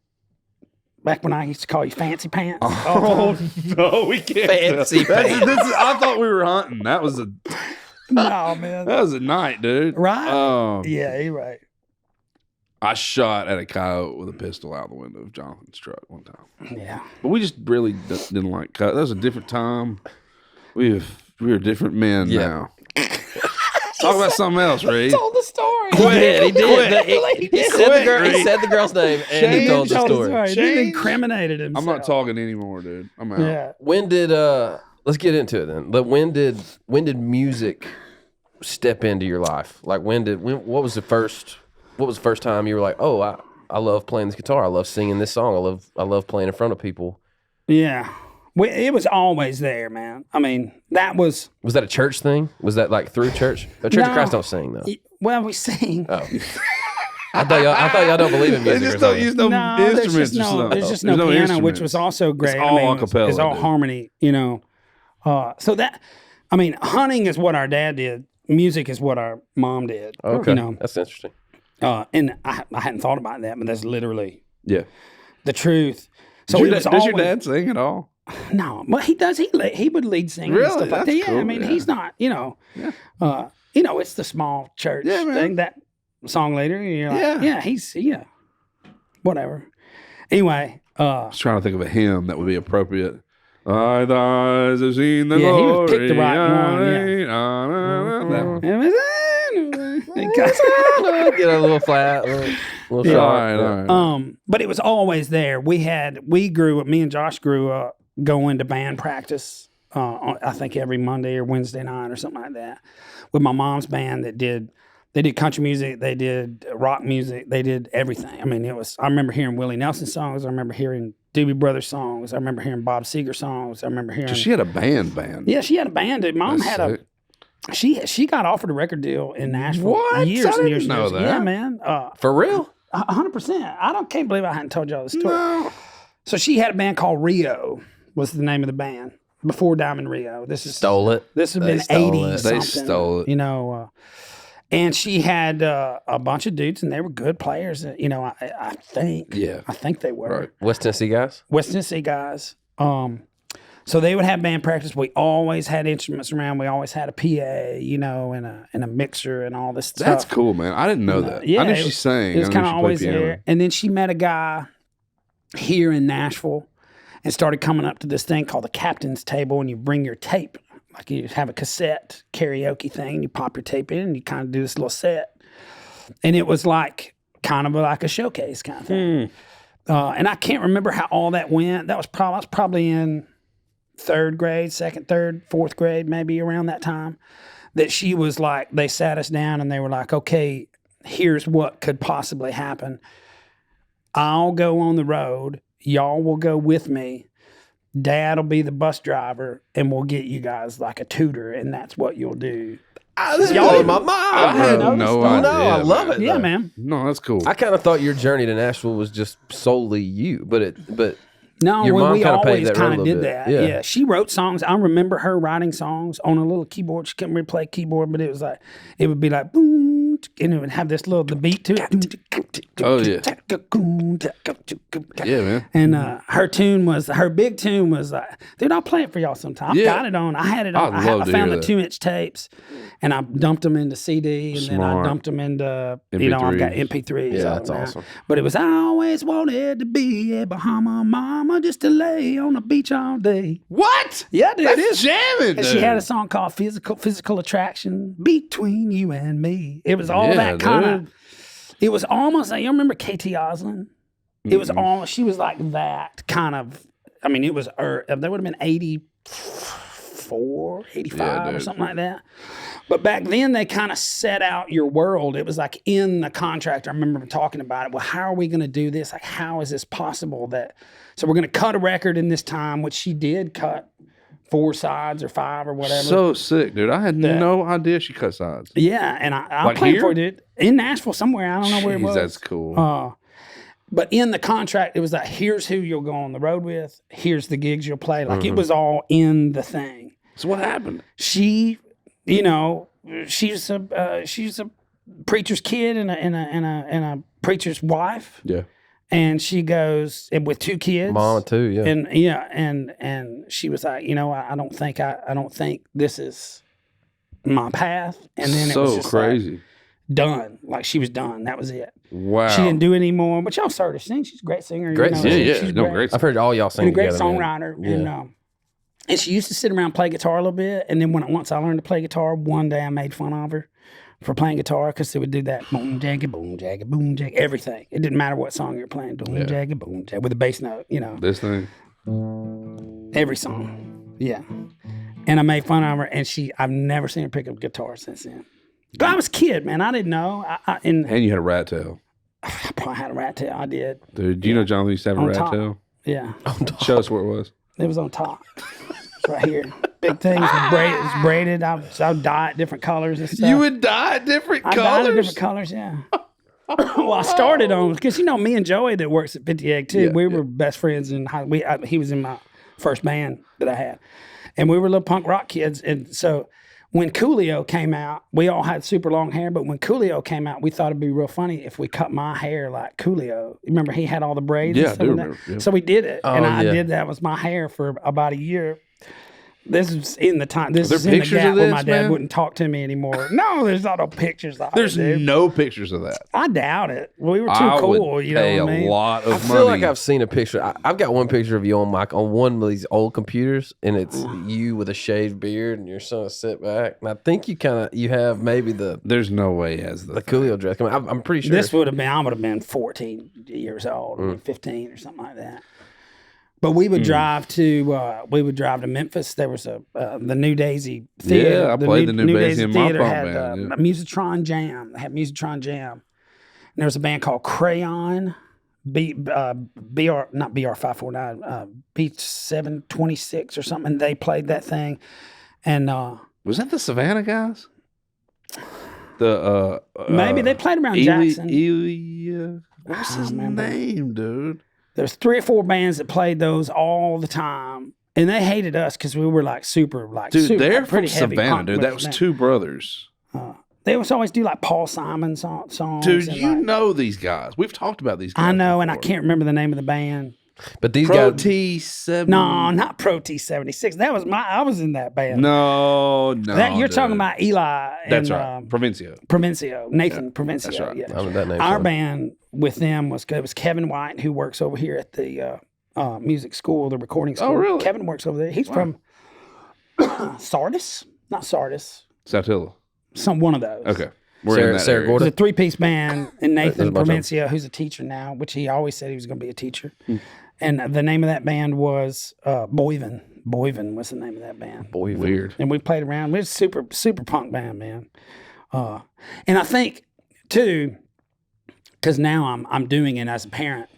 Back when I used to call you Fancy Pants. Oh no, we can't. Fancy pants. I thought we were hunting. That was a No, man. at night, dude. Right? Yeah, you're right. I shot at a coyote with a pistol out the window of Jonathan's truck one time. Yeah. But we just really didn't like coyotes. That was a different time. We are different men Yeah. now. Talk about something else, Reid. Told the story. He did. He did. He said the girl. He Reid. said the girl's name, and he told the story. He Change. incriminated himself. I'm not talking anymore, dude. I'm out. Yeah. When did let's get into it then. But when did music step into your life? Like what was the first time you were like, oh, I love playing this guitar. I love singing this song. I love playing in front of people. Yeah. It was always there, man. I mean, that was... Was that a church thing? Was that like through church? The Church of Christ don't sing, though. Well, we sing. Oh. I thought y'all don't believe in music. They just don't use no instruments. There's just no piano, which was also great. It's all acapella. It's all harmony, you know. So that, I mean, hunting is what our dad did. Music is what our mom did. Okay, you know? That's interesting. And I hadn't thought about that, but that's literally the truth. So does your dad sing at all? No, but he does. He would lead sing and stuff like that. Yeah, cool. I mean, he's not. You know, it's the small church thing. That song later, you're like, he's whatever. Anyway, I was trying to think of a hymn that would be appropriate. I the eyes have seen the glory. He would pick the right one. Get a little flat, little short. All right. But it was always there. Me and Josh grew up going to band practice. I think every Monday or Wednesday night or something like that, with my mom's band they did country music, they did rock music, they did everything. I mean, I remember hearing Willie Nelson songs, I remember hearing Doobie Brothers songs, I remember hearing Bob Seger songs, I remember hearing... So she had a band. Yeah, she had a band. Dude. Mom had she got offered a record deal in Nashville. What? Years and years know that. Yeah, man. For real? 100%. Can't believe I hadn't told y'all this story. No. So she had a band called Rio, was the name of the band, before Diamond Rio. Stole it. This has been 80 something. They stole it. You know, and she had a bunch of dudes, and they were good players. You know, I think. Yeah. I think they were. Right. West Tennessee guys? West Tennessee guys. So they would have band practice. We always had instruments around. We always had a PA, you know, and a mixer and all this stuff. That's cool, man. I didn't know that. Yeah, I knew she sang. It was kind of always there. And then she met a guy here in Nashville and started coming up to this thing called the captain's table, and you bring your tape. Like you have a cassette karaoke thing, and you pop your tape in, and you kind of do this little set. And it was like kind of like a showcase kind of thing. And I can't remember how all that went. I was probably in third grade, second, third, fourth grade, maybe around that time, that she was like, they sat us down and they were like, okay, here's what could possibly happen. I'll go on the road. Y'all will go with me. Dad will be the bus driver, and we'll get you guys like a tutor, and that's what you'll do. This is blowing my mind. I had no idea. No, I love it. Yeah, though. man. No, that's cool. I kind of thought your journey to Nashville was just solely you, but no, your mom we kinda paved always that road kind a of little did bit. that. Yeah. Yeah, she wrote songs. I remember her writing songs on a little keyboard. She couldn't really play keyboard, but it was like, it would be like boom, and it would have the beat to it. Oh yeah. Yeah, man. And her big tune was like, dude, I'll play it for y'all sometime. I got it on. I had it on. I found the 2-inch tapes, and I dumped them into CD, and then I dumped them into I've got MP3s. Yeah, that's awesome. But it was, I always wanted to be a Bahama mama, just to lay on the beach all day. What? Yeah, dude. That's it is jamming. And she had a song called Physical Attraction Between You and Me. It was all that kind of. It was almost like, you remember KT Oslin? It was almost, she was like that kind of, I mean, it was, there would have been 84, 85 or something like that. But back then they kind of set out your world. It was like in the contract. I remember talking about it. Well, how are we going to do this? Like, how is this possible so we're going to cut a record in this time, which she did cut 4 sides or 5 or whatever. So sick, dude. I had no idea she cut sides. Yeah, and I Like played here? for it, dude. In Nashville somewhere. I don't know where it Jeez, was. that's cool. But in the contract, it was like, here's who you'll go on the road with. Here's the gigs you'll play. Like, it was all in the thing. So what happened? She, she's a preacher's kid and a preacher's wife. Yeah. And she goes with 2 kids. Mama too, yeah. And she was like, I don't think this is my path. And then it was just crazy. Like, done. Like, she was done. That was it. Wow. She didn't do it anymore. But y'all started to sing. She's a great singer. Great singer. She's great. I've heard all y'all sing and a great together, songwriter. Man. And she used to sit around and play guitar a little bit. And then once I learned to play guitar, one day I made fun of her for playing guitar because they would do that boom, jaggy, boom, jaggy, boom, jaggy, everything. It didn't matter what song you're playing. Boom, jaggy, boom, jaggy, with a bass note, This thing. Every song. Yeah. And I made fun of her, and I've never seen her pick up a guitar since then. But I was a kid, man. I didn't know. And you had a rat tail. I probably had a rat tail. I did. Dude, do you know Jonathan used to have a rat top. tail? Yeah. Show us where it was. It was on top. It's right here. Big things. It was braided. I would dye it different colors and stuff. You would dye different I colors? dyed it different colors, yeah. Well, I started on, because, me and Joey that works at 50 Egg, too, we were best friends in high he was in my first band that I had. And we were little punk rock kids. And so when Coolio came out, we all had super long hair, but when Coolio came out, we thought it'd be real funny if we cut my hair like Coolio. Remember, he had all the braids and stuff like that? Yeah. So we did it. And I did that with my hair for about a year. This is in the time. This is in the gap where my dad wouldn't talk to me anymore. No, there's not no pictures of it. There's no pictures of that. I doubt it. We were too cool. You know what I mean? A lot of money. I feel like I've seen a picture. I've got one picture of you on one of these old computers, and it's you with a shaved beard, and your son sit back. And I think you have maybe the. There's no way he has the Coolio dress. I'm pretty sure this I would have been 14 years old, 15 or something like that. But we would drive to Memphis. There was the New Daisy Theater. Yeah, I played the New Daisy in my punk had band. a Musitron Jam. They had Musitron Jam. And there was a band called Crayon, not BR549, B726 or something. And they played that thing. And was that the Savannah guys? The maybe they played around Jackson. What's his name, dude? There's 3 or 4 bands that played those all the time, and they hated us because we were super they're pretty from heavy Savannah, punk dude. That was 2 brothers. They was always do like Paul Simon songs. Dude, you know these guys. We've talked about these guys. I know, before. And I can't remember the name of the band. But these Pro guys, T7. No, not Pro T76. That was I was in that band. No. You're talking about Eli. That's right. Provencio. Nathan Provencio. That's right. Yeah. that name. Our band with them was Kevin White, who works over here at the music school, the recording school. Oh, really? Kevin works over there. He's from Sardis, not Sardis. Saltillo. One of those. Okay. We're in that Sarah area. Gordon. It's a 3-piece band, and Nathan bunch of Provencio, who's a teacher now, which he always said he was going to be a teacher. And the name of that band was Boyven. Boyven was the name of that band. Boy, Weird. And we played around. We were a super punk band, man. And I think too, because now I'm doing it as a parent.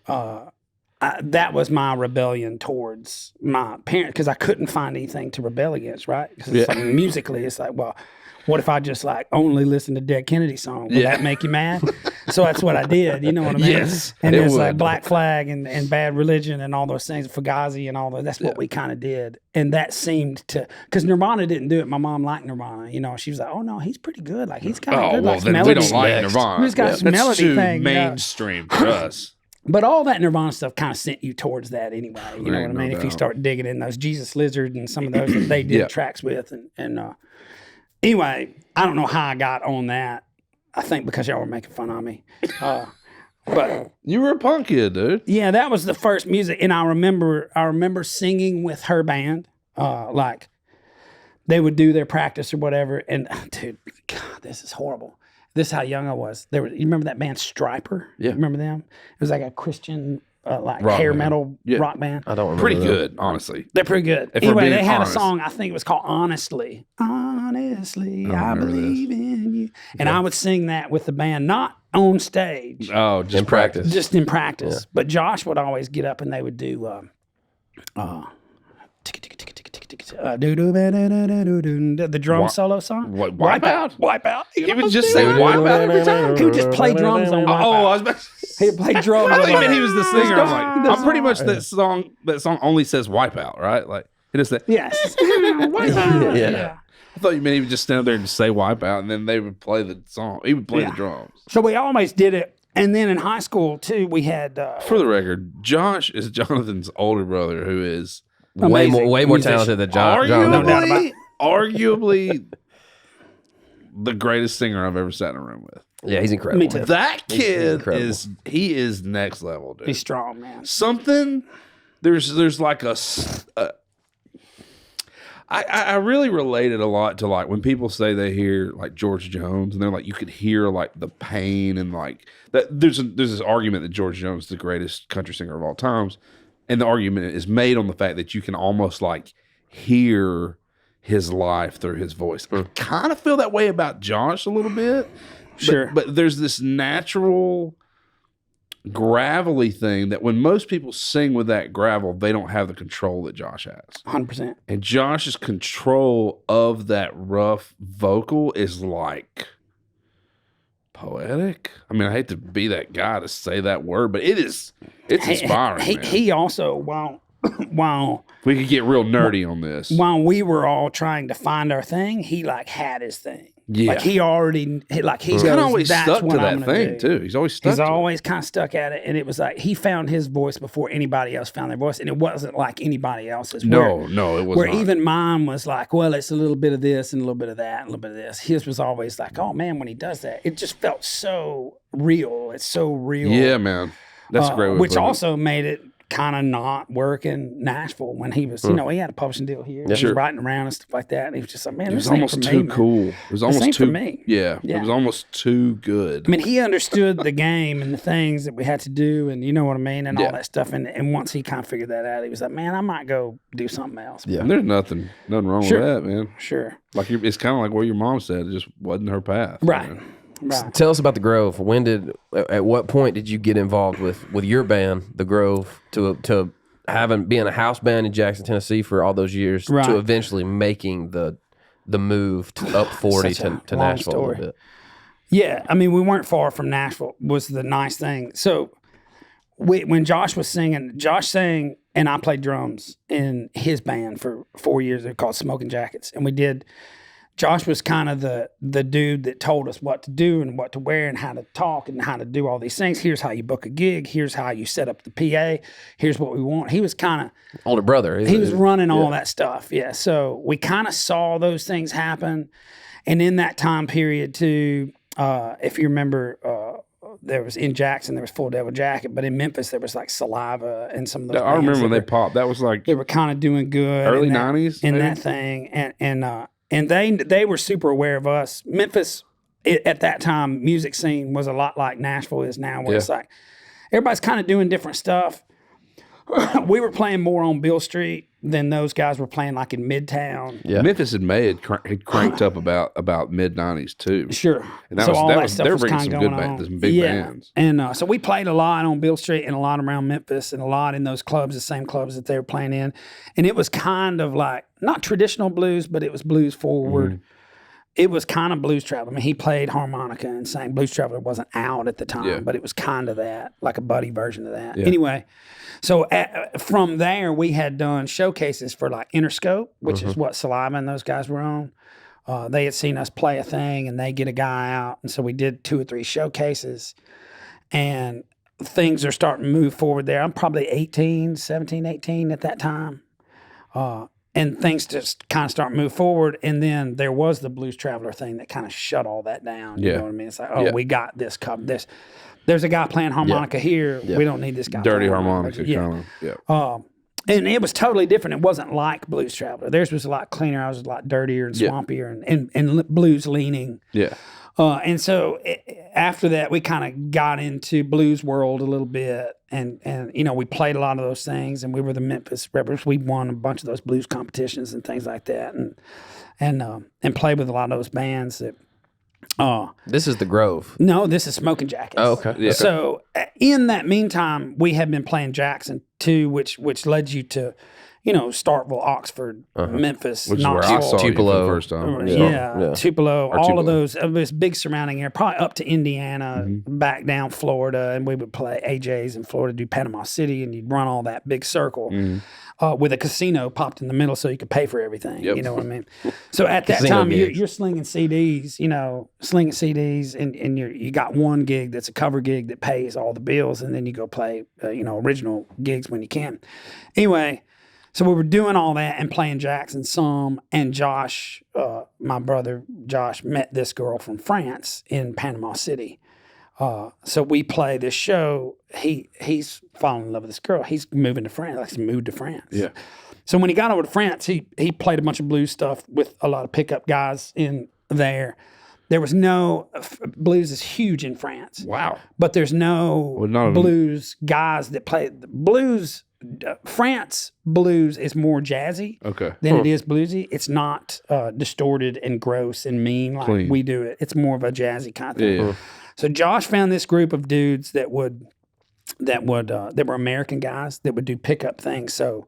That was my rebellion towards my parents, because I couldn't find anything to rebel against, right? Because it's like musically, it's like, well, what if I just only listen to Dead Kennedy songs? Would that make you mad? So that's what I did. You know what I mean? Yes, and it there's would. like Black Flag and Bad Religion and all those things, Fugazi and all that. That's what we kind of did. And that seemed to, because Nirvana didn't do it. My mom liked Nirvana. She was like, oh no, he's pretty good. Like he's got a good then melody. we don't like Nirvana. He's got this That's melody too thing. mainstream for us. But all that Nirvana stuff kind of sent you towards that anyway. You know what I mean? No If you doubt. start digging in those Jesus Lizard and some of those that they did tracks with. And anyway, I don't know how I got on that. I think because y'all were making fun of me. But You were a punk kid, dude. yeah, that was the first music. And I remember singing with her band. Like they would do their practice or whatever. And dude, God, this is horrible. This is how young I was. You remember that band Stryper? Yeah. Remember them? It was like a Christian, Rock hair band. metal Yeah. rock band. I don't remember. Pretty that. good, honestly. They're pretty good. If we're Anyway, being they had honest. a song, I think it was called Honestly. Honestly, I remember believe in you. And I would sing that with the band, not on stage, Oh, just In practice. just in practice. But Josh would always get up and they would do the drum solo song. What, Wipeout? Wipeout. He would just say Wipeout every time. He would just play drums on Oh, Wipeout. I was about to say. He'd play drums. I on thought you meant Wipeout. he was the singer. I'm like, I'm pretty much that song only says Wipeout, right? Like, it is that. Yes. Yeah. I thought you meant he would just stand there and say Wipeout, and then they would play the song. He would play the drums. So we always did it. And then in high school, too, we had... For the record, Josh is Jonathan's older brother, who is Way amazing more musician. talented than John. No doubt about arguably, arguably the greatest singer I've ever sat in a room with. Yeah, he's incredible. Me too. That kid incredible. is next level, dude. He's strong, man. Something there's like I really related a lot to like when people say they hear like George Jones and they're like you could hear like the pain and like that there's this argument that George Jones is the greatest country singer of all times, and the argument is made on the fact that you can almost like hear his life through his voice. I kind of feel that way about Josh a little bit. Sure. But there's this natural gravelly thing that when most people sing with that gravel, they don't have the control that Josh has. 100%. And Josh's control of that rough vocal is like poetic. I mean, I hate to be that guy to say that word, but it's inspiring. Man. He also, while we could get real nerdy on this. While we were all trying to find our thing, he like had his thing. Yeah. Like he already, like he's kind of always that's stuck what to that I'm gonna thing do. too. He's always stuck. He's always kind of stuck at it, and it was like he found his voice before anybody else found their voice, and it wasn't like anybody else's. No, it was where not. even mine was like, well, it's a little bit of this and a little bit of that and a little bit of this. His was always like, oh man, when he does that, it just felt so real. It's so real. Yeah, man, that's a great. Which also made it kind of not work in Nashville when he was, he had a publishing deal here. He was writing around and stuff like that. And he was just like, man, it was almost too cool. It was almost too for me. Yeah, it was almost too good. I mean, he understood the game and the things that we had to do, and you know what I mean, and all that stuff. And once he kind of figured that out, he was like, man, I might go do something else. Yeah, and there's nothing wrong with that, man. Sure. Like it's kind of like what your mom said. It just wasn't her path. Right. Man. Right. Tell us about the Grove. At what point did you get involved with your band, the Grove, to being a house band in Jackson, Tennessee for all those years, to eventually making the move up 40 to Nashville a little bit? Yeah, I mean, we weren't far from Nashville was the nice thing. So when Josh was singing, Josh sang and I played drums in his band for 4 years. They're called Smoking Jackets. And we did... Josh was kind of the dude that told us what to do and what to wear and how to talk and how to do all these things. Here's how you book a gig. Here's how you set up the PA. Here's what we want. He was kind of... Older brother. He was running all that stuff, yeah. So we kind of saw those things happen. And in that time period, too, if you remember... there was in Jackson, there was Full Devil Jacket, but in Memphis, there was like Saliva and some of those. I remember when they popped. That was like... They were kind of doing good. Early 90s? In that thing. And they were super aware of us. Memphis, at that time, music scene was a lot like Nashville is now, where it's like everybody's kind of doing different stuff. We were playing more on Beale Street than those guys were playing like in Midtown. Yeah. Memphis and May had cranked up about mid-90s too. Sure. And so all that stuff was kind of going on. Some big bands. And so we played a lot on Beale Street and a lot around Memphis and a lot in those clubs, the same clubs that they were playing in. And it was kind of like, not traditional blues, but it was blues forward. Mm-hmm. It was kind of Blues Traveler. I mean, he played harmonica and sang. Blues Traveler wasn't out at the time, but it was kind of that, like a buddy version of that. Yeah. Anyway, so from there, we had done showcases for like Interscope, which is what Saliva and those guys were on. They had seen us play a thing, and they get a guy out. And so we did 2 or 3 showcases, and things are starting to move forward there. I'm probably 17, 18 at that time. And things just kind of start to move forward. And then there was the Blues Traveler thing that kind of shut all that down. You know what I mean? It's like, we got this covered. There's a guy playing harmonica here. Yeah. We don't need this guy. Dirty harmonica. And it was totally different. It wasn't like Blues Traveler. Theirs was a lot cleaner. Ours was a lot dirtier and swampier and blues leaning. Yeah. And so after that, we kind of got into blues world a little bit, and we played a lot of those things, and we were the Memphis reps. We won a bunch of those blues competitions and things like that, and played with a lot of those bands that. This is the Grove. No, this is Smoking Jackets. Oh, okay. Yeah. So in that meantime, we had been playing Jackson too, which led you to. Starkville, Oxford, Memphis, which Knoxville, is where I saw Tupelo. you for the first time. Yeah. Tupelo, all Tupelo. of those big surrounding area, probably up to Indiana, back down Florida, and we would play AJ's in Florida, do Panama City, and you'd run all that big circle with a casino popped in the middle so you could pay for everything. Yep. You know what I mean? So at that time, you're slinging CDs, and you got one gig that's a cover gig that pays all the bills, and then you go play, original gigs when you can. Anyway. So we were doing all that and playing Jackson some, and Josh, my brother Josh, met this girl from France in Panama City. So we play this show. He's falling in love with this girl. He's moving to France. Like he's moved to France. Yeah. So when he got over to France, he played a bunch of blues stuff with a lot of pickup guys in there. There was no blues is huge in France. Wow. But there's no blues guys that play blues. France blues is more jazzy than it is bluesy. It's not distorted and gross and mean like we do it. It's more of a jazzy kind of thing. Yeah. So Josh found this group of dudes that would that were American guys that would do pickup things. So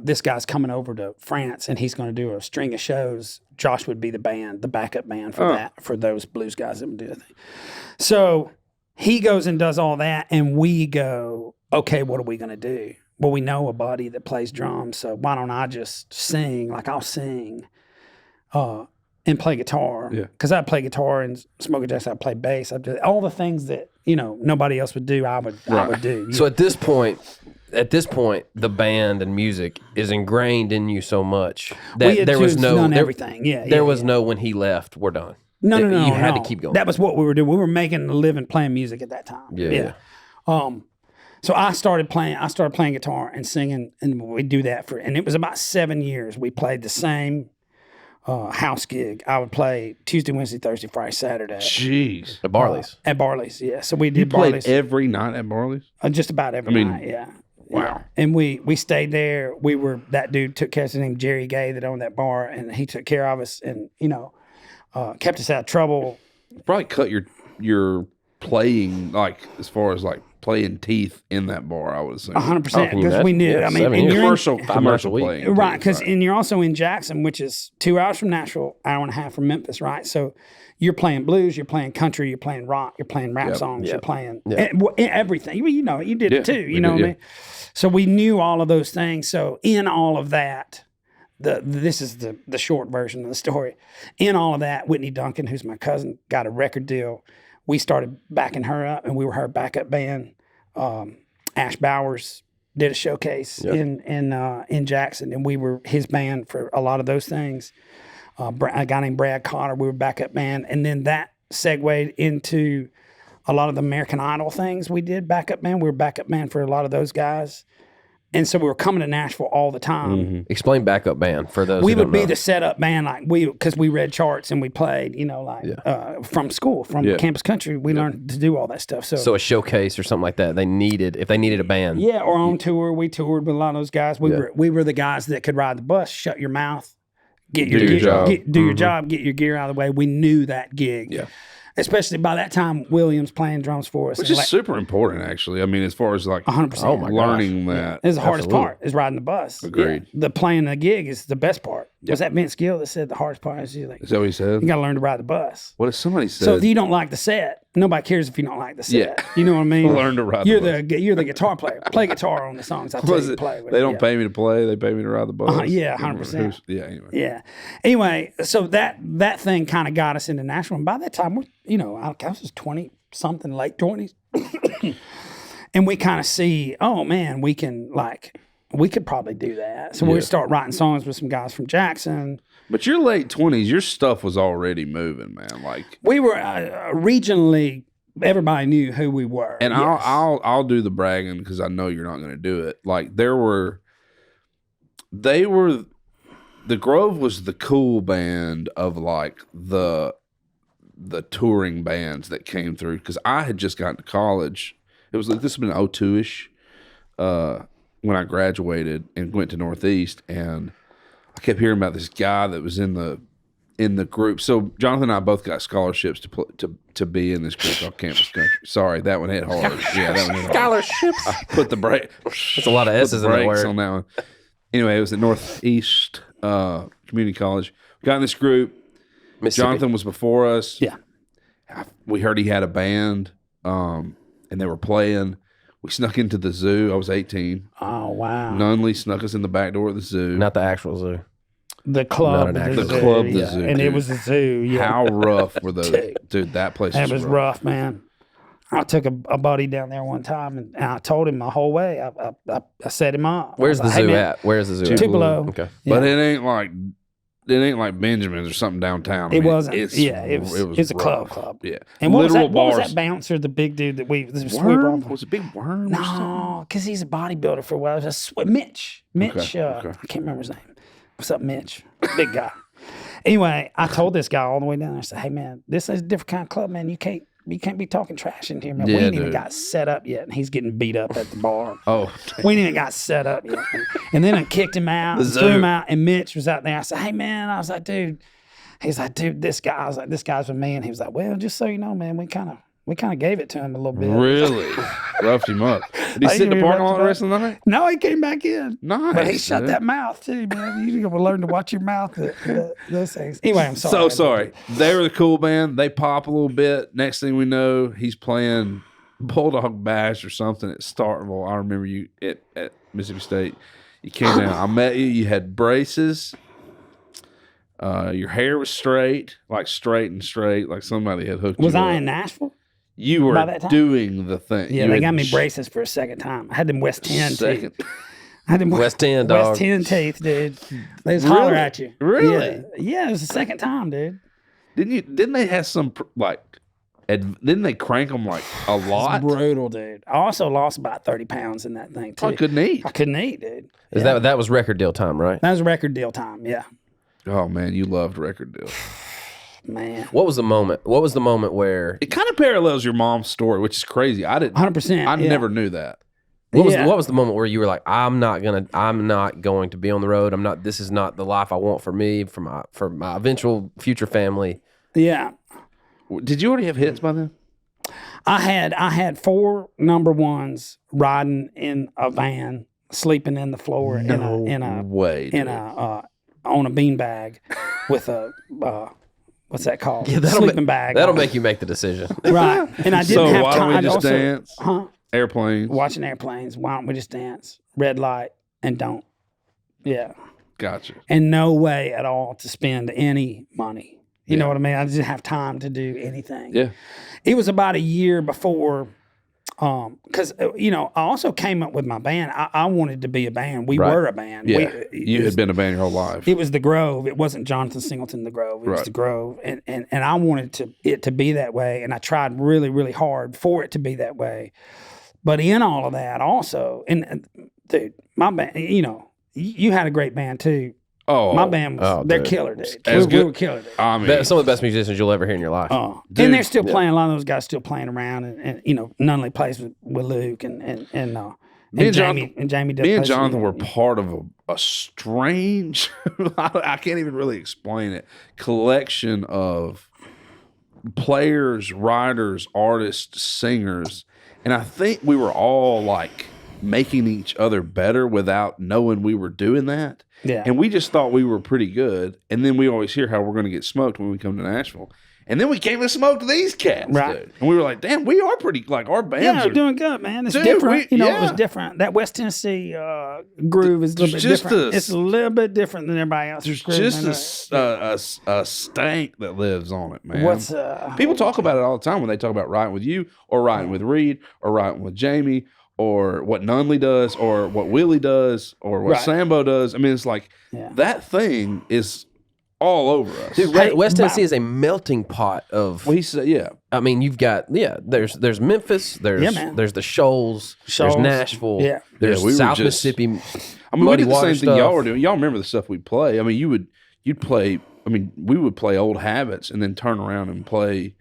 this guy's coming over to France and he's going to do a string of shows. Josh would be the backup band for those blues guys that would do that thing. So he goes and does all that, and we go, okay, what are we going to do? Well, we know a buddy that plays drums, so why don't I just sing? Like, I'll sing and play guitar. Yeah. Because I play guitar, and Smokey Jackson, I play bass. I do all the things that, nobody else would do, I would do. So at this point, the band and music is ingrained in you so much that there was no everything. Yeah, there was no when he left, we're done. No. You had to keep going. That was what we were doing. We were making a living playing music at that time. Yeah. So I started playing guitar and singing, and we do that and it was about 7 years. We played the same house gig. I would play Tuesday, Wednesday, Thursday, Friday, Saturday. Jeez. At Barley's. At Barley's, yeah. So we did You played Barley's every night at Barley's? just about every night, yeah. Wow. Yeah. And we stayed there. That dude took care of us, named Jerry Gay that owned that bar, and he took care of us and, kept us out of trouble. Probably cut your playing, like, as far as like playing teeth in that bar, I would assume. 100%, can you because we imagine? knew. Yeah, I mean, 7 and years. you're Commercial week. playing. right, because and you're also in Jackson, which is 2 hours from Nashville, hour and a half from Memphis, right? So you're playing blues, you're playing country, you're playing rock, you're playing rap songs, you're playing everything. You did it too. You know what I mean? So we knew all of those things. So in all of that, this is the short version of the story. In all of that, Whitney Duncan, who's my cousin, got a record deal. We started backing her up, and we were her backup band. Ash Bowers did a showcase in Jackson, and we were his band for a lot of those things. A guy named Brad Cotter, we were backup band, and then that segued into a lot of the American Idol things we did backup band. We were backup band for a lot of those guys. And so we were coming to Nashville all the time. Mm-hmm. Explain backup band for those. We would be the setup band, because we read charts and we played, from school, from campus country. We learned to do all that stuff. So a showcase or something like that. If they needed a band. Yeah, or on tour. We toured with a lot of those guys. We were the guys that could ride the bus, shut your mouth, do your job, get your gear out of the way. We knew that gig. Yeah. Especially by that time, Williams playing drums for us. Which is super important, actually. I mean, as far as like 100%. Learning that. It's the hardest part, is riding the bus. Agreed. Yeah. The playing the gig is the best part. Was that Vince Gill that said the hardest part is is that what he said? You got to learn to ride the bus. What if somebody said? So if you don't like the set, nobody cares if you don't like the set. Yeah. You know what I mean? Learn to ride the bus. You're the guitar player. Play guitar on the songs I tell you to play with. They don't pay me to play. They pay me to ride the bus. Yeah, 100%. Anyway. Yeah. Anyway, so that thing kind of got us into Nashville. And by that time, I was 20-something, late 20s. And we kind of see, oh, man, we could probably do that. So we start writing songs with some guys from Jackson. But your late 20s, your stuff was already moving, man. Like we were regionally, everybody knew who we were. And I'll do the bragging because I know you're not going to do it. Like the Grove was the cool band of like the touring bands that came through, because I had just gotten to college. It was like this had been 02-ish when I graduated and went to Northeast, and I kept hearing about this guy that was in the group. So Jonathan and I both got scholarships to be in this group called Campus Country. Sorry, that one hit hard. Yeah, that one hit hard. Scholarships. I put the brake. That's a lot of S's in that word. On that one. Anyway, it was at Northeast Community College. We got in this group. Jonathan was before us. Yeah. We heard he had a band, and they were playing. We snuck into the zoo. I was 18. Oh, wow. Nunley snuck us in the back door of the zoo. Not the actual zoo. The club. The club, the zoo. And it was the zoo. Yeah. How rough were those? Dude, that place was rough, man. I took a buddy down there one time, and I told him the whole way. I set him up. Where's the zoo at? Where's the zoo at? Tupelo. Okay. But it ain't like Benjamin's or something downtown. It wasn't. It was a club. Yeah. And what was that bouncer, the big dude that was it Big Worm? No, because he's a bodybuilder for a while. It was Mitch. Okay. I can't remember his name. What's up, Mitch? Big guy. Anyway, I told this guy all the way down there, I said, hey, man, this is a different kind of club, man. You can't be talking trash in here, man. Yeah, we ain't even got set up yet, and he's getting beat up at the bar. Oh, we ain't even got set up yet. And then I kicked him out, threw him out, and Mitch was out there. I said, hey, man. He's like, dude, this guy. I was like, this guy's with me. And he was like, well, just so you know, man, we kind of We kind of gave it to him a little bit. Really? Roughed him up. Did he sit in the parking lot the rest of the night? No, he came back in. Nice. But he shut that mouth too, man. You gotta learn to watch your mouth. Those things. Anyway, I'm sorry. So sorry. They were the cool band. They pop a little bit. Next thing we know, he's playing Bulldog Bash or something at Starkville. I remember you at Mississippi State. You came down. I met you. You had braces. Your hair was straight, like somebody had hooked you up. Was I in Nashville? You were doing the thing. Yeah, they got me braces for a second time. I had them West 10 teeth. I had them West 10, dog. West 10 teeth, dude. They just holler at you. Really? Yeah, it was the second time, dude. Didn't they have some, didn't they crank them, a lot? It's brutal, dude. I also lost about 30 pounds in that thing, too. I couldn't eat. I couldn't eat, dude. That was record deal time, right? That was record deal time, yeah. Oh, man, you loved record deal. Man. What was the moment? What was the moment where it kind of parallels your mom's story, which is crazy. I didn't 100%. I never knew that. What was the moment where you were like, I'm not going to be on the road. This is not the life I want for me, for my eventual future family. Yeah. Did you already have hits by then? I had 4 number ones riding in a van, sleeping in the floor on a beanbag with a what's that called? Sleeping bag. That'll make you make the decision. Right. And I didn't have time. So why don't we just dance? Huh? Airplanes. Watching airplanes. Why don't we just dance? Red light and don't. Yeah. Gotcha. And no way at all to spend any money. You know what I mean? I didn't have time to do anything. Yeah. It was about a year before, because, I also came up with my band. I wanted to be a band. We were a band. Yeah. You had been a band your whole life. It was the Grove. It wasn't Jonathan Singleton, the Grove. It was the Grove. And I wanted it to be that way. And I tried really, really hard for it to be that way. But in all of that also, and dude, my band, you had a great band too. Oh, my band was, they're killer, dude. We were killer, dude. I mean, some of the best musicians you'll ever hear in your life. And they're still playing. A lot of those guys still playing around, and Nunley plays with Luke and Jamie. Me and Jonathan were part of a strange, I can't even really explain it, collection of players, writers, artists, singers. And I think we were all making each other better without knowing we were doing that. Yeah. And we just thought we were pretty good. And then we always hear how we're going to get smoked when we come to Nashville. And then we came and smoked these cats, dude. And we were like, damn, we are pretty, our bands are doing good, man. It's different. It was different. That West Tennessee groove is a little bit different. It's a little bit different than everybody else. There's just a stank that lives on it, man. What's people talk about it all the time when they talk about writing with you or writing with Reid or writing with Jamie or what Nunley does or what Willie does or what Sambo does. I mean, it's that thing is all over us. Dude, West Tennessee is a melting pot of. Well, he said, yeah. I mean, you've got There's Memphis. There's the Shoals. There's Nashville. There's South Mississippi. I mean, we did the same thing y'all were doing. Y'all remember the stuff we'd play. I mean, you'd play. I mean, we would play Old Habits and then turn around and play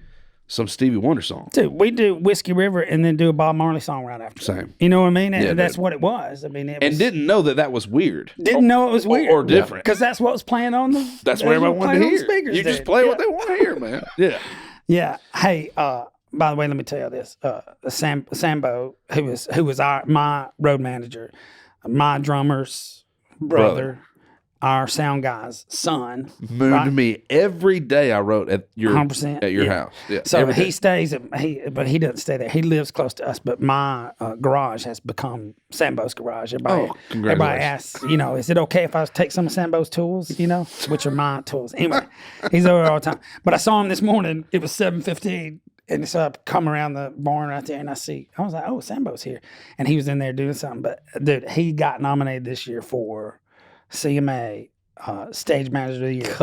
some Stevie Wonder song. Dude, we do Whiskey River and then do a Bob Marley song right after. Same. You know what I mean? And that's what it was. I mean, and didn't know that was weird. Didn't know it was weird or different because that's what was playing on the. That's what everybody wanted to hear. Speakers, you just play what they want to hear, man. Yeah. Yeah. Hey, by the way, let me tell you this: Sambo, who was my road manager, my drummer's brother. Our sound guy's son mooned me every day. I wrote at your 100%, at your house. Yeah, so he stays but he doesn't stay there. He lives close to us. But my garage has become Sambo's garage. Everybody asks, is it okay if I take some of Sambo's tools? Which are my tools. Anyway, he's over all the time. But I saw him this morning. It was 7:15. And so I come around the barn right there, and I was like, "Oh, Sambo's here," and he was in there doing something. But dude, he got nominated this year for CMA stage manager of the year. He's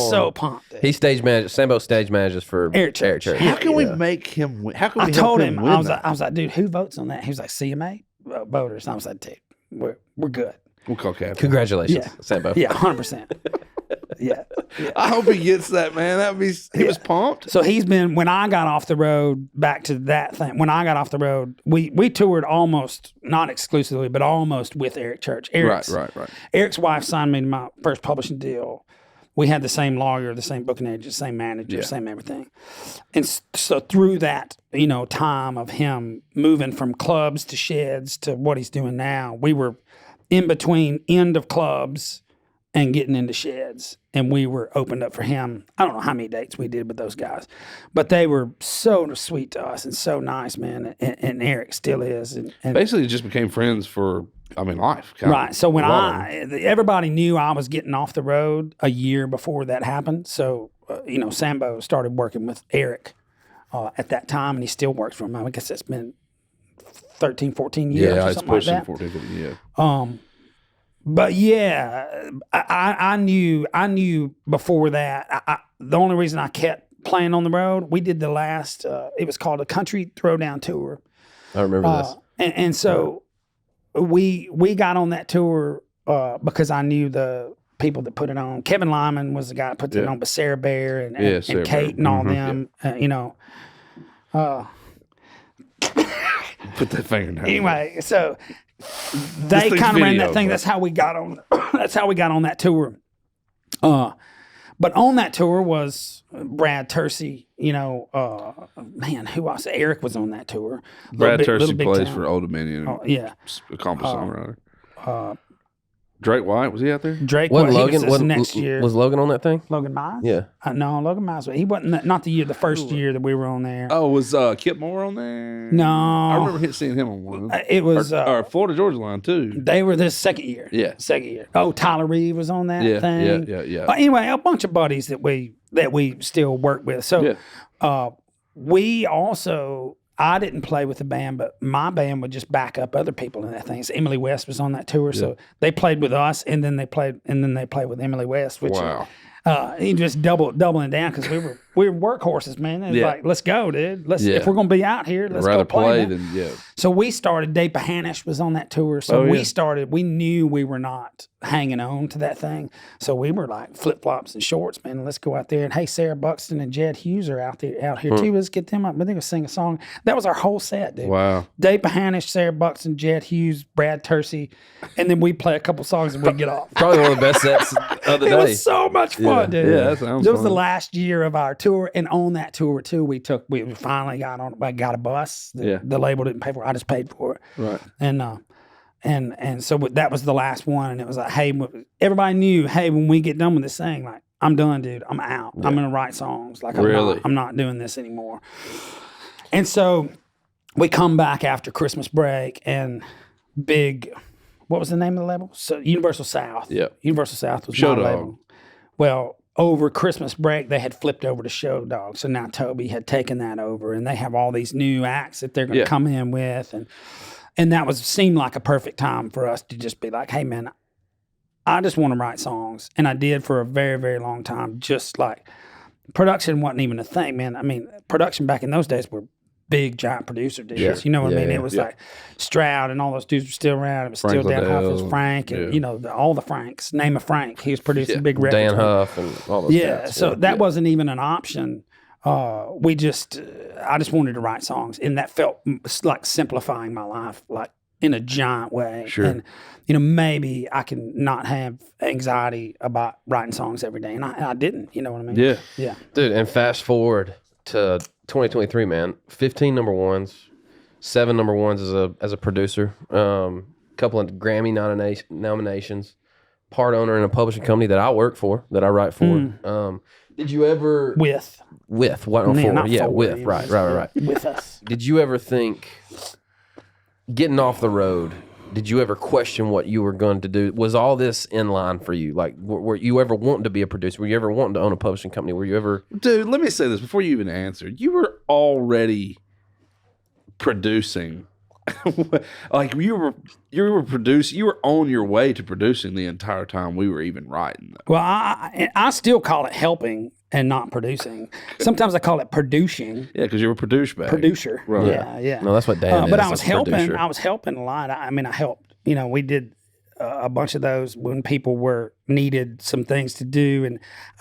so pumped. He Sambo stage managers for Eric Church. How can we make him win? How can we I told him, win I was like, dude, who votes on that? He was like, CMA voters. And I was like, dude, we're good. We'll call Captain. Congratulations, Sambo. Yeah, 100%. Yeah. I hope he gets that, man. He was pumped. So he's been, when I got off the road, back to that thing, when I got off the road, we toured almost, not exclusively, but almost with Eric Church. Right. Eric's wife signed me to my first publishing deal. We had the same lawyer, the same booking agent, same manager, same everything. And so through that, time of him moving from clubs to sheds to what he's doing now, we were in between end of clubs and getting into sheds. And we were opened up for him. I don't know how many dates we did with those guys, but they were so sweet to us and so nice, man. And Eric still is. And basically just became friends for, life. Right. So when everybody knew I was getting off the road a year before that happened. So, Sambo started working with Eric at that time, and he still works for him. I guess it's been 13, 14 years or something like that. Yeah, it's pushing 14, 15 years. But yeah, I knew before that. The only reason I kept playing on the road, we did the last. It was called a Country Throwdown Tour. I remember this. And so we got on that tour because I knew the people that put it on. Kevin Lyman was the guy that put it on, but Sarah Bear and Kate Bear. And all them. Put that finger down. Anyway, so. They kind of ran that thing. That's how we got on. That's how we got on that tour. But on that tour was Brad Tersey. Man, who else? Eric was on that tour. Brad Tersey plays for Old Dominion. Yeah, accomplished songwriter. Drake White, was he out there? Drake wasn't White. Logan next year. Was Logan on that thing? Logan Mize? Yeah. No, Logan Mize. He wasn't. Not the first year that we were on there. Oh, was Kip Moore on there? No, I remember seeing him on one. It was or Florida Georgia Line too. They were this second year. Yeah, second year. Oh, Tyler Reed was on that thing. Yeah. Anyway, a bunch of buddies that we still work with. So, we also. I didn't play with the band, but my band would just back up other people in that thing. So Emily West was on that tour, so they played with us, and then they played with Emily West, which he just doubling down because we were workhorses, man. It's like, let's go, dude. If we're gonna be out here, let's rather go play. than So we started. Dave Pahanish was on that tour, so we started. We knew we were not hanging on to that thing, so we were like flip flops and shorts, man. Let's go out there and hey, Sarah Buxton and Jed Hughes are out here too. Let's get them up. But they would sing a song. That was our whole set, dude. Wow. Dave Pahanish, Sarah Buxton, Jed Hughes, Brad Tersey, and then we play a couple songs and we get off. Probably one of the best sets of the day. It was so much fun, dude. Yeah, that sounds It was fun. the last year of our tour, and on that tour too, we finally got a bus. The label didn't pay for it. I just paid for it. Right. And so that was the last one, and it was like, hey, everybody knew, hey, when we get done with this thing, like, I'm done, dude. I'm out. I'm gonna write songs. Like, I'm not doing this anymore. And so we come back after Christmas break, and what was the name of the label? So Universal South. Yeah. Universal South was Show my Dog. label. Well, over Christmas break, they had flipped over to Show Dog. So now Toby had taken that over, and they have all these new acts that they're going to come in with. And that seemed like a perfect time for us to just be like, hey, man, I just want to write songs. And I did for a very, very long time. Just like production wasn't even a thing, man. I mean, production back in those days were big, giant producer dudes. Yeah. You know what I mean? Yeah. It was like Stroud and all those dudes were still around. It was Frank still Dan Huff. It was Liddell. Frank and, all the Franks. Name a Frank. He was producing big records. Dan Huff and all those guys. So that wasn't even an option. I just wanted to write songs, and that felt like simplifying my life, like in a giant way. Sure. And, maybe I can not have anxiety about writing songs every day. And I didn't, you know what I mean? Yeah. Yeah. Dude, and fast forward to 2023, man. 15 number ones, 7 number ones as a producer, couple of Grammy nominations, part owner in a publishing company that I work for, that I write for. Did you ever With what on Man, for? not Yeah, for, with you right. with us. Did you ever think getting off the road? Did you ever question what you were going to do? Was all this in line for you? Like, were you ever wanting to be a producer? Were you ever wanting to own a publishing company? Were you ever? Dude, let me say this before you even answer. You were already producing. Like you were producing. You were on your way to producing the entire time we were even writing. Well, I still call it helping and not producing. Sometimes I call it producing. Yeah, because you were Producer. Right. Yeah. No, that's what Dan is. But I was a helping. producer. I was helping a lot. I helped. We did a bunch of those when people needed some things to do. And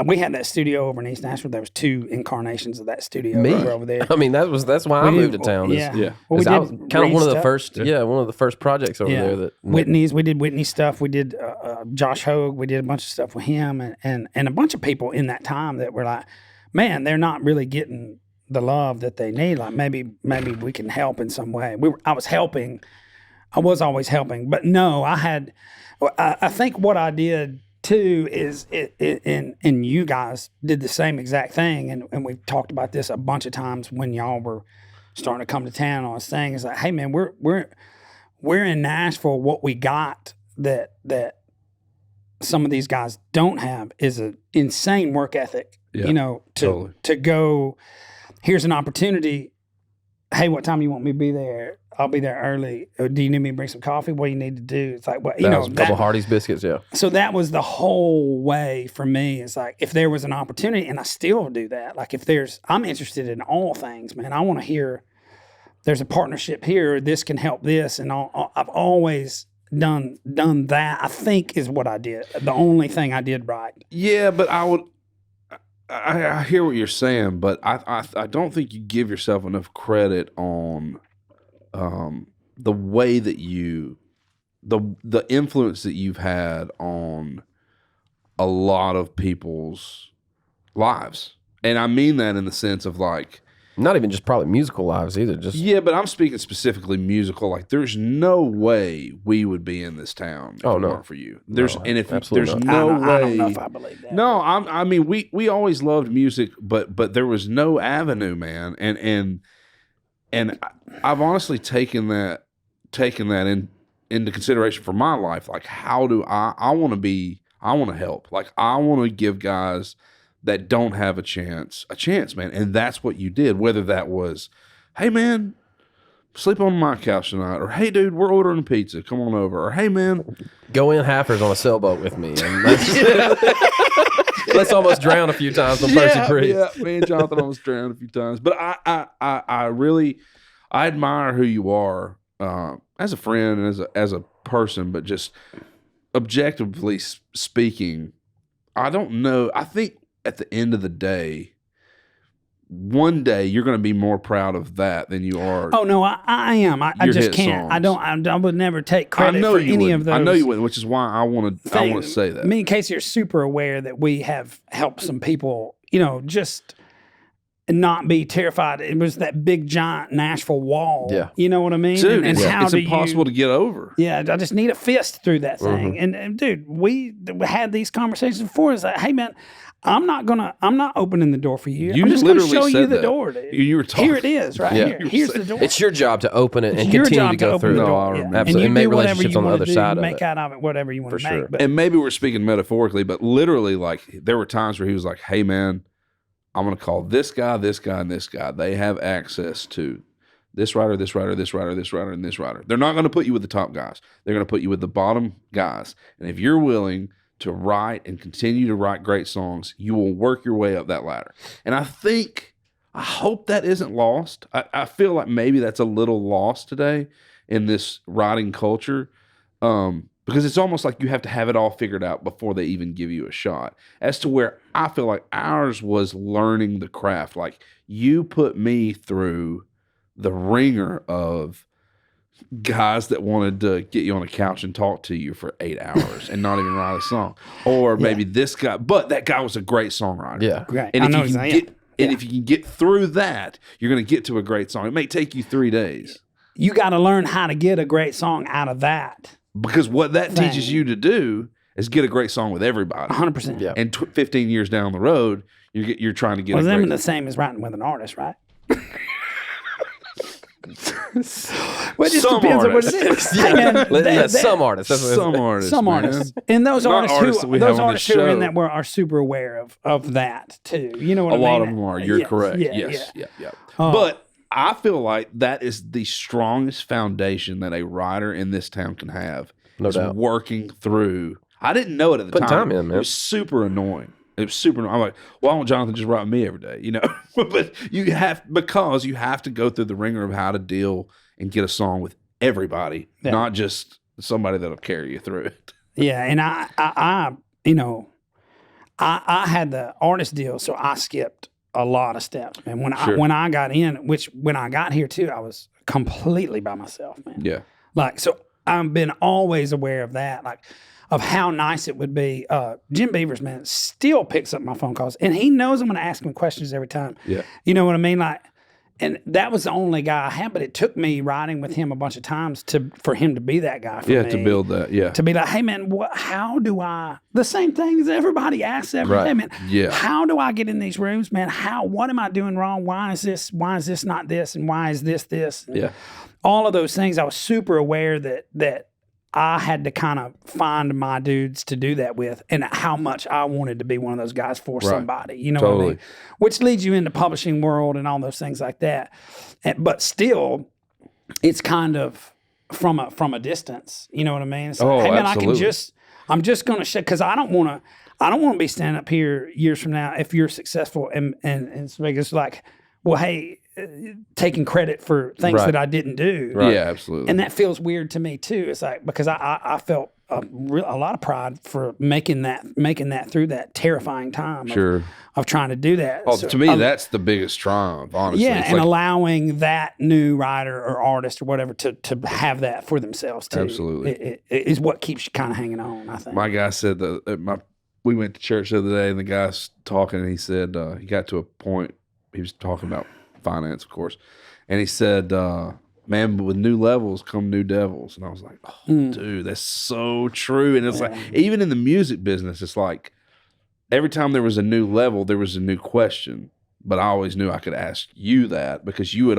we had that studio over in East Nashville. There was 2 incarnations of that studio over there. I mean, that's why I moved to town. Yeah. Well, we I was did kind of one of the stuff. first, one of the first projects over there that Whitney's. We did Whitney stuff. We did Josh Hogue. We did a bunch of stuff with him and a bunch of people in that time that were like, man, they're not really getting the love that they need. Like maybe we can help in some way. I was helping. I was always helping, but no, I think what I did too is and you guys did the same exact thing. And we've talked about this a bunch of times when y'all were starting to come to town on this thing. It's like, hey man, we're in Nashville. What we got that some of these guys don't have is an insane work ethic. Yeah, to go, here's an opportunity. Hey, what time you want me to be there? I'll be there early. Do you need me to bring some coffee? What do you need to do? It's like, well, a couple Hardee's biscuits, yeah. So that was the whole way for me. It's like, if there was an opportunity, and I still do that. Like I'm interested in all things, man. I want to hear there's a partnership here. This can help this. And I've always done that, I think, is what I did. The only thing I did right. Yeah, but I hear what you're saying, but I don't think you give yourself enough credit on the way that the influence that you've had on a lot of people's lives. And I mean that in the sense of like, not even just probably musical lives either. Just but I'm speaking specifically musical. Like, there's no way we would be in this town if it weren't for you. There's no, and if there's no way, I don't know if I believe that. No, I mean we always loved music, but there was no avenue, man. And I've honestly taken that into consideration for my life. Like, how do I want to help. Like, I want to give guys that don't have a chance, man. And that's what you did. Whether that was, hey, man, sleep on my couch tonight. Or, hey, dude, we're ordering pizza. Come on over. Or, hey, man. Go in halfers on a sailboat with me. And let's almost drown a few times on Percy Creek. Yeah, me and Jonathan almost drowned a few times. But I really admire who you are as a friend and as a person. But just objectively speaking, I don't know. I think at the end of the day, one day you're going to be more proud of that than you are. Oh no, I am. I just can't. Songs. I would never take credit for any of those. I know you wouldn't, which is why I want to say that. Me and Casey are super aware that we have helped some people. Just not be terrified. It was that big giant Nashville wall. Yeah, you know what I mean. Dude, and how it's impossible to get over. Yeah, I just need a fist through that thing. Mm-hmm. And dude, we had these conversations before. It's like, hey man, I'm not opening the door for you. I'm just going to show you the door, dude. You were talking. Here it is, right here. Here's the door. It's your job to open it and your continue job to go through the it. door. Absolutely. And make relationships on the other side of it. Make out of it whatever you want to make. And maybe we're speaking metaphorically, but literally, like, there were times where he was like, hey man, I'm going to call this guy, and this guy. They have access to this writer, this writer, this writer, this writer, and this writer. They're not going to put you with the top guys. They're going to put you with the bottom guys. And if you're willing to write and continue to write great songs, you will work your way up that ladder. And I hope that isn't lost. I feel like maybe that's a little lost today in this writing culture. Because it's almost like you have to have it all figured out before they even give you a shot. As to where I feel like ours was learning the craft. Like, you put me through the ringer of guys that wanted to get you on a couch and talk to you for 8 hours and not even write a song. Or maybe this guy, but that guy was a great songwriter. Yeah. Right. And if you can get through that, you're going to get to a great song. It may take you 3 days. You got to learn how to get a great song out of that. Because what that teaches you to do is get a great song with everybody. 100%. Yeah. And 15 years down the road, you're trying to get a great... the same as writing with an artist, right? Well, it just depends on what it is. Some artists. Some artists. Some artists. And those artists who are in that are super aware of that too. You know what I mean? A lot of them are. You're correct. Yes. But I feel like that is the strongest foundation that a writer in this town can have. No doubt. Working through. I didn't know it at the time. Time in, man. It was super annoying. It was super annoying. I'm like, why won't Jonathan just write with me every day? But you have to go through the ringer of how to deal and get a song with everybody, not just somebody that'll carry you through it. Yeah, and I had the artist deal, so I skipped a lot of steps. And when I got in, when I got here too, I was completely by myself, man. Yeah. Like, so I've been always aware of that, like of how nice it would be. Jim Beavers, man, still picks up my phone calls, and he knows I'm going to ask him questions every time. Yeah. You know what I mean? Like, and that was the only guy I had, but it took me riding with him a bunch of times for him to be that guy for me. To build that, To be like, hey, man, how do I, the same things everybody asks every day, man. Yeah. How do I get in these rooms, man? What am I doing wrong? Why is this not this? And why is this? And all of those things, I was super aware that I had to kind of find my dudes to do that with, and how much I wanted to be one of those guys for somebody. You know what I mean? Which leads you into publishing world and all those things like that. But still, it's kind of from a distance. You know what I mean? So, hey man, absolutely. I'm just going to show, because I don't want to be standing up here years from now if you're successful and it's like, well, hey, taking credit for things that I didn't do. Right. Yeah, absolutely. And that feels weird to me too. It's like, because I felt a lot of pride for making that through that terrifying time of trying to do that. Oh, so, to me, that's the biggest triumph, honestly. Yeah, it's and like, allowing that new writer or artist or whatever to have that for themselves too. Absolutely. It is what keeps you kind of hanging on, I think. My guy said we went to church the other day, and the guy's talking, and he said he got to a point, he was talking about finance, of course, and he said, man, with new levels come new devils. And I was like, dude, that's so true. And it's like, even in the music business, it's like every time there was a new level, there was a new question, but I always knew I could ask you that because you were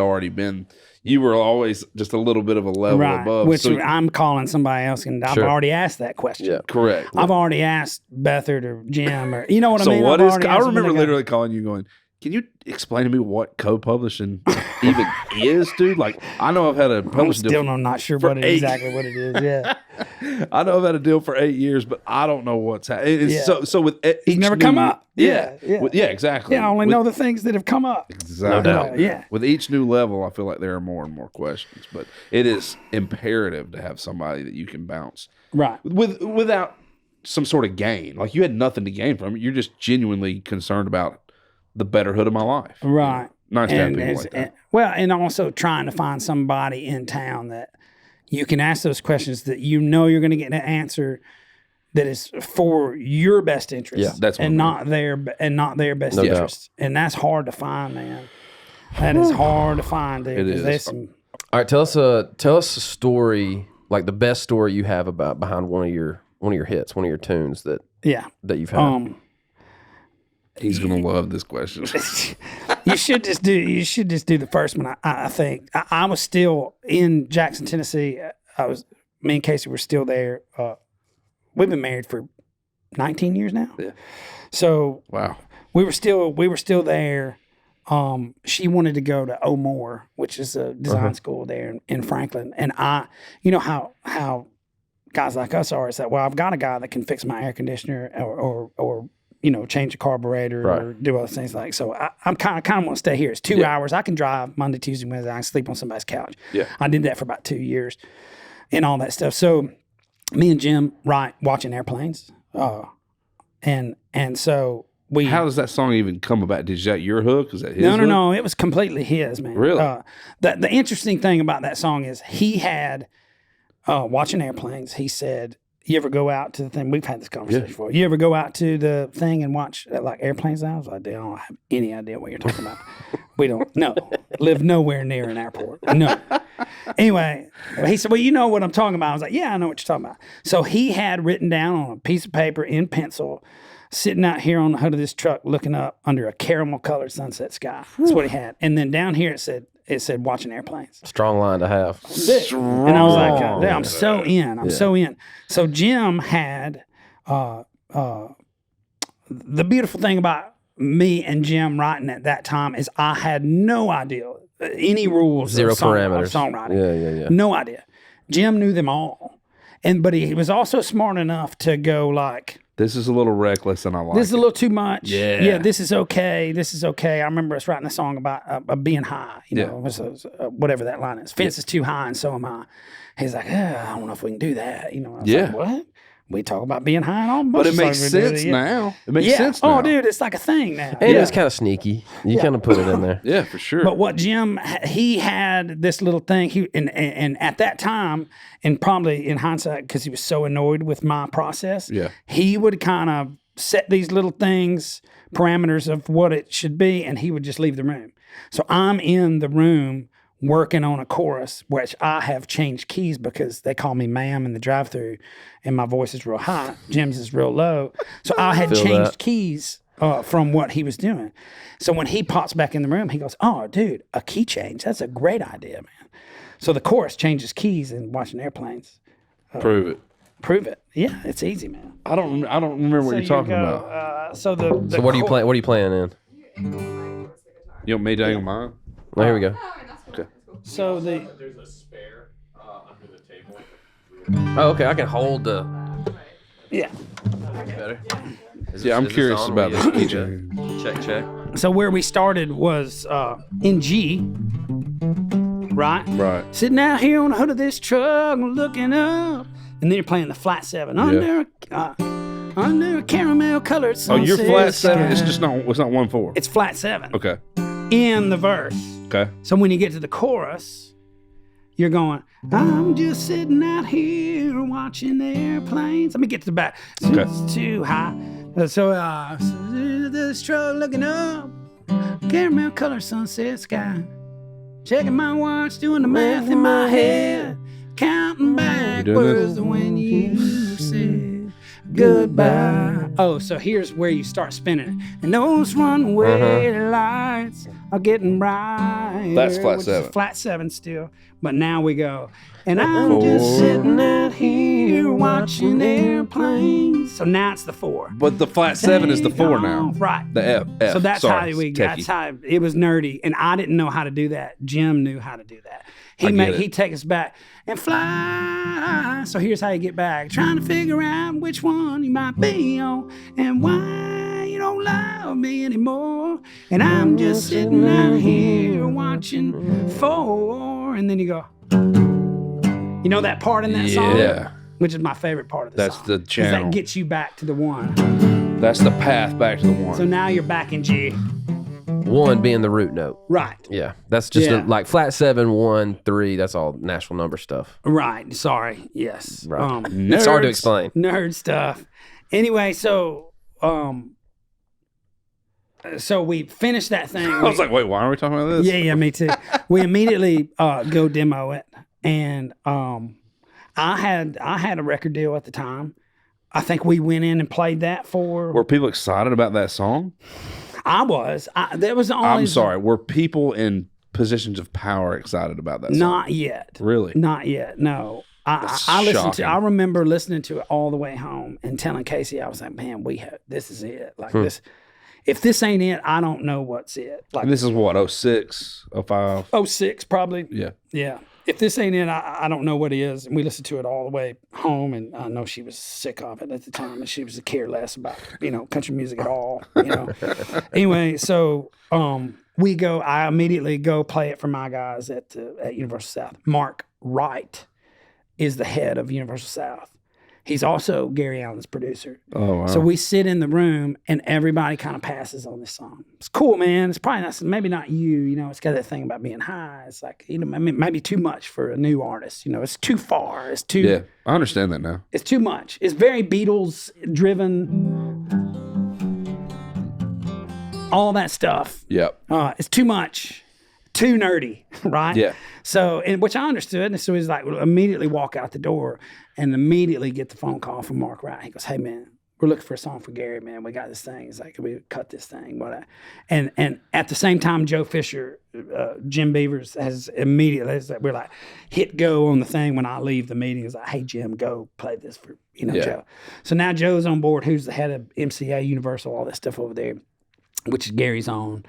always just a little bit of a level above. Which I'm calling somebody else, and I've already asked that question. Yeah, correct. I've already asked Bethard or Jim, or you know what I mean? So what is, I remember literally calling you going, can you explain to me what co-publishing even is, dude? Like, I know I've had a publishing deal. I'm not sure exactly what it is. Yeah, I know I've had a deal for 8 years, but I don't know what's happening. So with he's never come up. Yeah, exactly. Yeah, I only know the things that have come up. Exactly. No doubt. Yeah. With each new level, I feel like there are more and more questions, but it is imperative to have somebody that you can bounce without some sort of gain. Like, you had nothing to gain from it. You're just genuinely concerned about the betterhood of my life. Right. Nice to have people like that. And also trying to find somebody in town that you can ask those questions that you know you're going to get an answer that is for your best interest. Yeah, that's not their best interest. And that's hard to find, man. That is hard to find, dude. It is. All right, tell us a story, like the best story you have behind one of your hits, one of your tunes that you've had. He's gonna love this question. You should just do the first one. I think I was still in Jackson, Tennessee. Me and Casey were still there. We've been married for 19 years now. Yeah. So wow, we were still there. She wanted to go to O'Moore, which is a design school there in Franklin, and you know how guys like us are. Is that, well, I've got a guy that can fix my air conditioner or change the carburetor or do other things like. So I'm kind of want to stay here. It's 2 hours. I can drive Monday, Tuesday, Wednesday. I can sleep on somebody's couch. Yeah. I did that for about 2 years and all that stuff. So me and Jim, watching airplanes. And so we. How does that song even come about? Is that your hook? Is that his hook? No. It was completely his, man. Really? The interesting thing about that song is he had, watching airplanes, he said, you ever go out to the thing? We've had this conversation before. You ever go out to the thing and watch like airplanes now? I was like, I don't have any idea what you're talking about. We don't know. Live nowhere near an airport. No. Anyway, he said, well, you know what I'm talking about. I was like, yeah, I know what you're talking about. So he had written down on a piece of paper in pencil, sitting out here on the hood of this truck looking up under a caramel colored sunset sky. That's what he had. And then down here it said watching airplanes. Strong line to have. And I was like, I'm so in. I'm so in. So Jim had the beautiful thing about me and Jim writing at that time is I had no idea any rules. Zero parameters. Of songwriting. Yeah. No idea. Jim knew them all. But he was also smart enough to go like, This is a little reckless, and I like This is a little too much. Yeah. This is okay. This is okay. I remember us writing a song about being high, whatever that line is. Fence is too high and so am I. He's like, I don't know if we can do that. I was like, what? We talk about being high and all. But it makes sense now. It makes sense now. Oh, dude, it's like a thing now. And it's kind of sneaky. You kind of put it in there. Yeah, for sure. But what Jim, he had this little thing. And at that time, and probably in hindsight, because he was so annoyed with my process, he would kind of set these little things, parameters of what it should be, and he would just leave the room. So I'm in the room working on a chorus, which I have changed keys because they call me ma'am in the drive-thru, and my voice is real high. Jim's is real low. So I had changed keys from what he was doing. So when he pops back in the room, he goes, oh, dude, a key change. That's a great idea, man. So the chorus changes keys in Watching Airplanes. Prove it. Prove it. Yeah, it's easy, man. I don't remember what you're talking about. So what are you playing? What are you playing in? You want me to hang mine? Well, here we go. Okay. So there's a spare under the table. Oh, okay. I can hold the. yeah. Better. I'm curious about this key change. Check. So where we started was in G, right? Right. Sitting out here on the hood of this truck, looking up, and then you're playing the flat 7 under a caramel colored sunset. Oh, you're flat 7. sky. It's not 1/4. It's flat 7. Okay. In the verse. Okay. So when you get to the chorus, you're going, I'm just sitting out here watching airplanes. Let me get to the back. It's too high. So this truck looking up, caramel color sunset sky. Checking my watch, doing the math in my head, counting backwards to when you said goodbye. Oh, so here's where you start spinning it. And those runway lights are getting bright. That's flat 7. Flat 7 still. But now we go. And I'm just sitting out here watching airplanes. So now it's the 4. But the flat 7 is the 4 now. Right. The F. So that's Sorry, that's how it was nerdy. And I didn't know how to do that. Jim knew how to do that. He'd take us back and fly. So here's how you get back. Trying to figure out which one you might be on and why you don't love me anymore. And I'm just sitting out here watching 4. And then you go, you know that part in that song? Yeah. Which is my favorite part of the song. That's the 'Cause channel. that gets you back to the 1. That's the path back to the 1. So now you're back in G. 1 being the root note. Right. Yeah, that's just Yeah. like flat 7, 1, 3. That's all Nashville number stuff. Right. Sorry. Yes. Right. It's hard to explain. Nerd stuff. Anyway, so we finished that thing. I was like, wait, why are we talking about this? Yeah, me too. We immediately go demo it, and I had a record deal at the time. I think we went in and played that for. Were people excited about that song? I was. That was the only. I'm sorry. Were people in positions of power excited about that song? Not yet. Really? Not yet. No. That's I listened shocking. to. I remember listening to it all the way home and telling Casey, I was like, "Man, this is it. Like this. If this ain't it, I don't know what's it." Like And this is what, 06, 05? 06 probably. Yeah. Yeah. If this ain't it, I don't know what it is. And we listened to it all the way home, and I know she was sick of it at the time, and she was care less about country music at all. Anyway, so we go. I immediately go play it for my guys at Universal South. Mark Wright is the head of Universal South. He's also Gary Allen's producer. Oh, wow. So we sit in the room and everybody kind of passes on this song. It's cool, man. It's probably not, maybe not you, it's got that thing about being high. It's like, maybe too much for a new artist. It's too far. It's too. Yeah, I understand that now. It's too much. It's very Beatles driven. All that stuff. Yep. It's too much. Too nerdy, right? Yeah. So, which I understood. And so he's like, immediately walk out the door and immediately get the phone call from Mark Wright. He goes, "Hey, man, we're looking for a song for Gary, man. We got this thing." He's like, "Can we cut this thing?" And at the same time, Joe Fisher, Jim Beavers has immediately, we're like, hit go on the thing when I leave the meeting. He's like, "Hey, Jim, go play this for, Joe." So now Joe's on board, who's the head of MCA, Universal, all that stuff over there, which is Gary's on.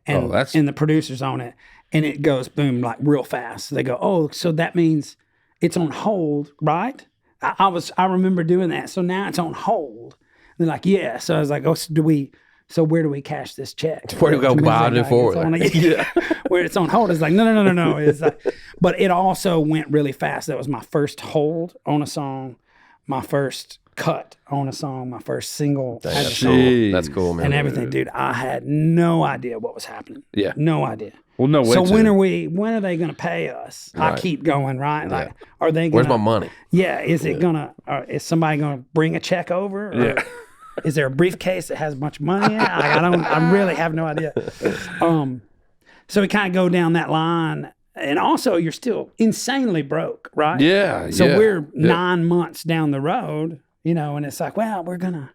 And, and the producer's on it. And it goes boom, like real fast. They go, "Oh, so that means it's on hold, right?" I remember doing that. So now it's on hold. They're like, yeah. So I was like, oh, so where do we cash this check? Where do we go buy it for? Where it's on hold. It's like, no. It's like, but it also went really fast. That was my first hold on a song, my first cut on a song, my first single. That's cool. That's cool, man. And everything, dude. I had no idea what was happening. Yeah. No idea. Well, no way. So when are they going to pay us? Right. I keep going, right? Like, are they gonna, where's my money? Yeah. Is it is somebody going to bring a check over? Or is there a briefcase that has a bunch of money in it? I really have no idea. So we kind of go down that line. And also, you're still insanely broke, right? Yeah. So we're 9 months down the road, and it's like, well, we're going to,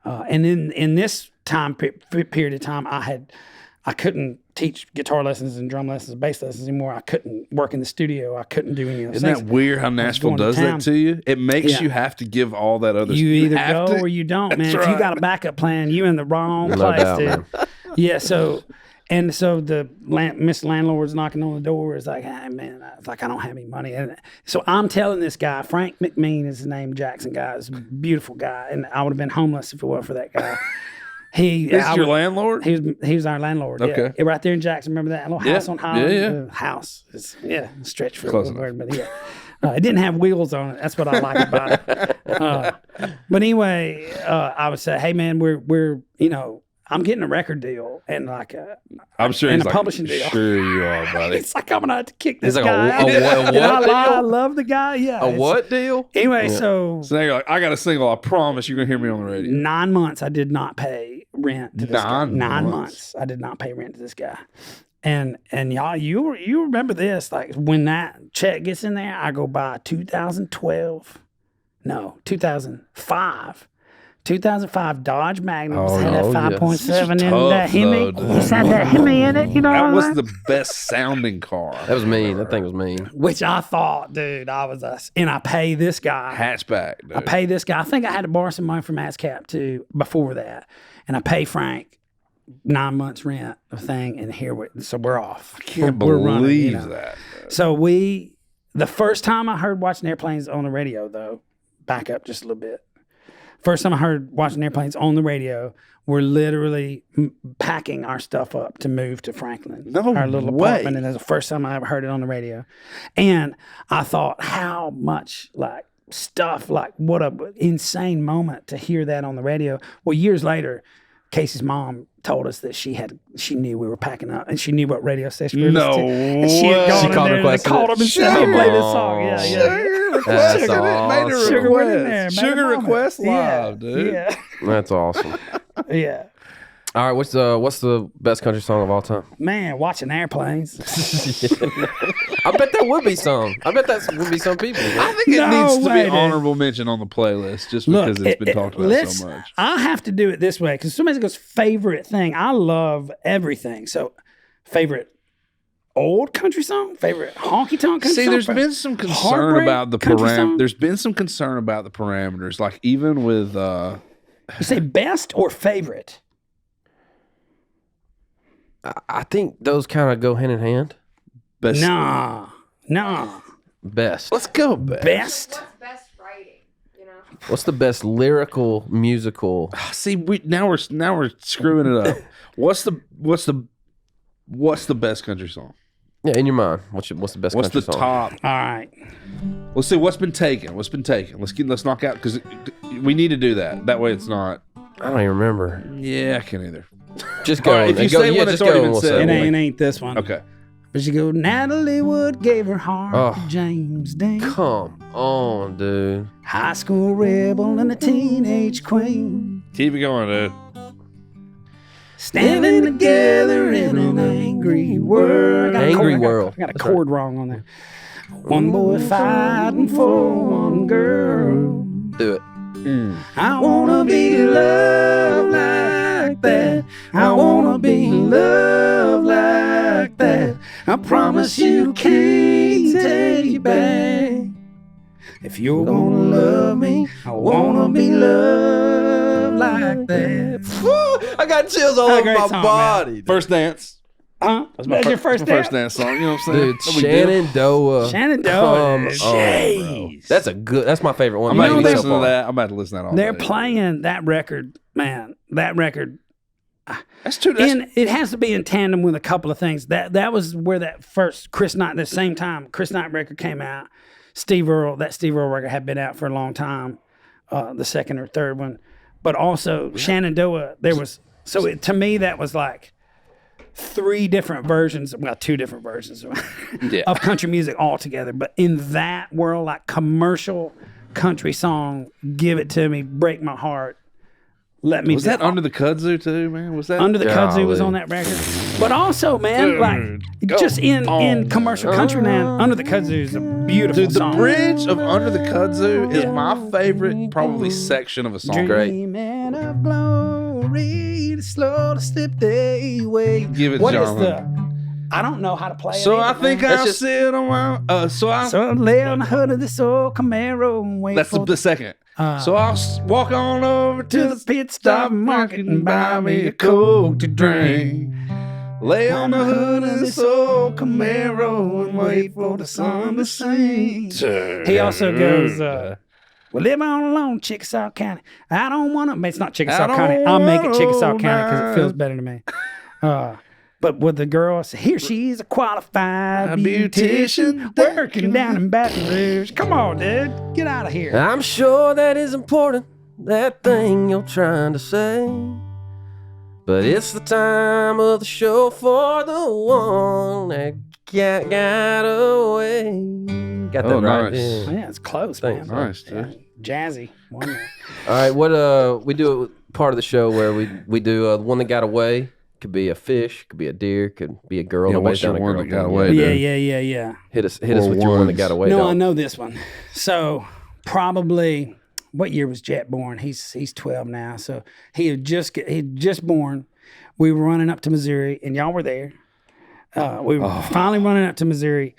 and in this period of time, I couldn't teach guitar lessons and drum lessons, bass lessons anymore. I couldn't work in the studio. I couldn't do any of those things. Isn't that weird how Nashville does that to you? It makes you have to give all that other stuff. You either go or you don't, man. If you got a backup plan, you're in the wrong place, doubt, dude. Man. Yeah, so the Miss Landlord's knocking on the door. Is like, hey, man, it's like, I don't have any money. And so I'm telling this guy, Frank McMean is his name, Jackson guy, is a beautiful guy. And I would have been homeless if it weren't for that guy. This is your landlord? He was our landlord. Okay. Yeah, right there in Jackson. Remember that little house on Highland? Yeah. House. Stretch for a word, but yeah. It didn't have wheels on it. That's what I like about it. But anyway, I would say, hey man, we're I'm getting a record deal and I'm sure and he's a publishing deal. Sure you are, buddy. It's like I'm gonna have to kick this It's like guy out. a what I deal? love the guy. Yeah. A what deal? Anyway, so now you're like, I got a single. I promise you're gonna hear me on the radio. 9 months I did not pay rent to this guy. 9 months I did not pay rent to this guy. And y'all, you remember this? Like when that check gets in there, I go buy 2005 Dodge Magnum. Had that 5.7 in that Hemi. It's had that Hemi in it. That was the best sounding car. That was mean. That thing was mean. Which I thought, dude, and I pay this guy. Hatchback, dude. I pay this guy. I think I had to borrow some money from ASCAP too before that. And I pay Frank 9 months rent of thing. And so we're off. I can't we're believe running, that. So the first time I heard Watching Airplanes on the radio, though, back up just a little bit. First time I heard Watching Airplanes on the radio, we're literally packing our stuff up to move to Franklin. Our little apartment. And that's the first time I ever heard it on the radio. And I thought, how much stuff, what a insane moment to hear that on the radio. Well, years later, Casey's mom told us that she knew we were packing up and she knew what radio station we were listening to. And she had gone in there and called him and said, hey, play this song. Yeah. That's awesome. Sugar went in there. Sugar request live, dude. Yeah. That's awesome. Yeah. All right, what's the best country song of all time? Man, Watching Airplanes. I bet that would be some. I bet that would be some people. I think it needs to be honorable mention on the playlist just because it's been talked about so much. I have to do it this way because somebody goes favorite thing. I love everything. So favorite old country song, favorite honky tonk country song. See, there's been some concern about the parameters. There's been some concern about the parameters, like even with. You say best or favorite? I think those kind of go hand in hand. Best. Nah. Best. Let's go best. Best. What's best writing? What's the best lyrical musical? See, now we're screwing it up. What's the best country song? Yeah, in your mind, what's the best country song? Top? All right. Let's see what's been taken. Let's knock out because we need to do that. That way, it's not. I don't even remember. Yeah, I can't either. Just go. Right, if you say one, it's already been said. It ain't this one. Okay. But you go, Natalie Wood gave her heart to James Dean. Come on, dude. High school rebel and a teenage queen. Keep it going, dude. Standing together in an angry world. I got a chord wrong on there. One boy fighting for one girl. Do it. I wanna be loved like that. I wanna be loved like that. I promise you can't take it back. If you're gonna love me, I wanna be loved like that. I got chills all over my body. First dance. That's your first first dance? dance song. You know what I'm saying? Dude, No big deal. Come Shenandoah. on, bro. That's my favorite one. I'm about to maybe so listen to far. that. I'm about to listen to that all They're day. playing that record, man. That record. That's too. That's, And it has to be in tandem with a couple of things. That was where that first Chris Knight, the same time Chris Knight record came out. Steve Earle record had been out for a long time, the second or third one. But also Shenandoah, to me that was like two different versions of country music altogether. But in that world, like commercial country song, give it to me, break my heart. Let me. was that Under the Kudzu too, man? Was that Under the Kudzu was Golly. on that record, but also, man, like just in commercial country land, Under the Kudzu is a beautiful Dude, the song. bridge of Under the Kudzu is my favorite, probably section of a song. Great. Dreaming of glory, slow to slip day away. Give it, What is Jonathan. I don't know how to play it. So I either, think man. I'll sit on my. So I lay on the hood of this old Camaro and wait That's for the second. So I'll walk on over to the pit stop market and buy me a Coke to drink. lay on the hood of this old Camaro and wait for the sun to sing. He also goes, we live on alone, Chickasaw County. I don't want to, it's not Chickasaw don't County. I'll make it Chickasaw wanna County because it feels better to me. But with the girl, here she's a qualified beautician working down in Baton Rouge. Come on, dude. Get out of here. I'm sure that is important, that thing you're trying to say. But it's the time of the show for the one that got away. Got that Oh, right. nice. Yeah. Yeah, it's close, Thanks. man. Nice, dude. Jazzy. Wonderful. All right, what we do part of the show where we do the one that got away. Could be a fish, could be a deer, could be a girl. Yeah, Nobody's what's your done a one girl that got thing away, yet. dude? Yeah. Hit us Or with your one that ones. got away. No, dog. I know this one. So probably, what year was Jet born? He's 12 now. So he'd just born. We were running up to Missouri, and y'all were there. We were finally running up to Missouri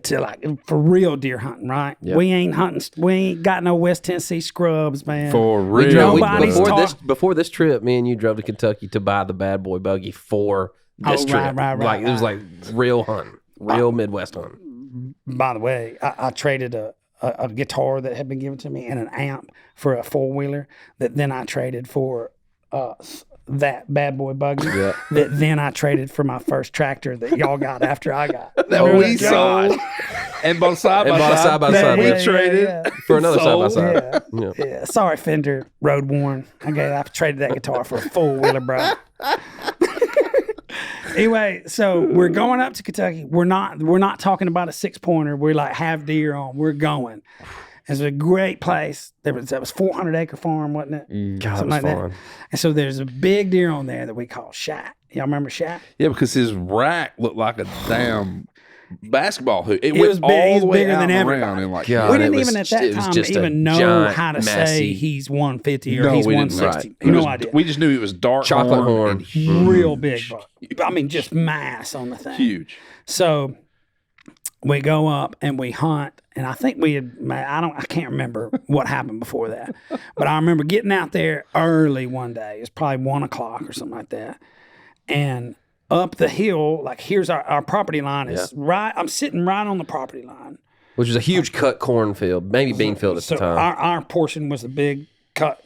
to like for real deer hunting, right? Yep. We ain't hunting. We ain't got no West Tennessee scrubs, man. For We real. drove, Nobody's before this trip, me and you drove to Kentucky to buy the bad boy buggy for this trip. right. It was like real hunting, real Midwest hunting. By the way, I traded a guitar that had been given to me and an amp for a 4-wheeler that then I traded for that bad boy buggy Yeah. that then I traded for my first tractor that y'all got after I got. that Remember we that? sold and both side by side. side by side, We yeah. traded For another side by Sold. side. Yeah. Yeah. Yeah, sorry, Fender Road Worn. I traded that guitar for a 4-wheeler, bro. Anyway, so we're going up to Kentucky. We're not talking about a 6-pointer. We're like have deer on. We're going. It's a great place. That was 400-acre farm, wasn't it? God, Something it was like fun. that. And so there's a big deer on there that we call Shat. Y'all remember Shat? Yeah, because his rack looked like a damn basketball hoop. It was went big- all he's the way bigger out than and everybody. around and like God, We it didn't was even at that it was time just a even know giant, how to say messy- he's 150 or No, he's we didn't. 160. It No was- idea. We just knew it was dark Chocolate horn. and huge. Real big. I mean, just mass on the thing. Huge. So we go up and we hunt, and I think we had. I can't remember what happened before that, but I remember getting out there early one day. It's probably 1 o'clock or something like that, and up the hill, like here's our property line is right. I'm sitting right on the property line. Which was a huge cut cornfield, maybe bean field at So the time. our portion was the big cut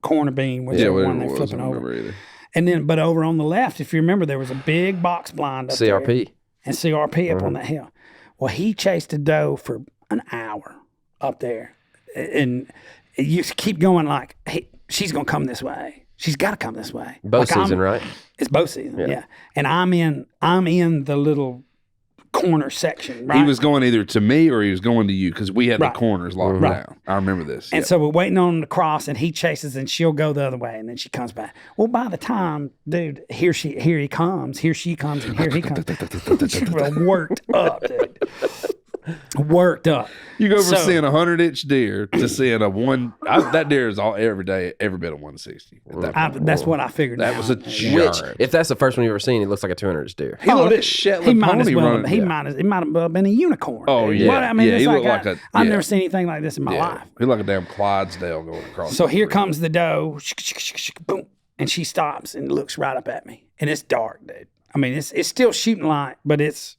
corn or bean, which Yeah, the whatever one it they're was. I flipping don't over. remember either. And then, but over on the left, if you remember, there was a big box blind up there. CRP. And CRP up on that hill. Well, he chased a doe for an hour up there. And you keep going like, hey, she's going to come this way. She's got to come this way. Bow Like, season, right? It's bow season, yeah. And I'm in the little corner section, right? He was going either to me or he was going to you because we had Right. the corners locked down. I remember this. And yeah. so we're waiting on him to cross, and he chases, and she'll go the other way, and then she comes back. Well, by the time, dude, here he comes, here she comes, and here he comes. Well, worked up, dude. Worked up. You go from So- seeing a 100-inch deer to seeing a one. That deer is all every day, every bit of 160. At that point. That's what I figured. That now. was a Which, giant. if that's the first one you've ever seen, it looks like a 200-inch deer. He looked dude, like Shetland he might as pony well. running. He might have been a unicorn. Oh, dude. yeah. What? I mean, Yeah, it's he like looked like a- I've yeah. never seen anything like this in my Yeah, life. he looked like a damn Clydesdale going across. So the here street. comes the doe, boom, and she stops and looks right up at me, and it's dark, dude. I mean, it's still shooting light, but it's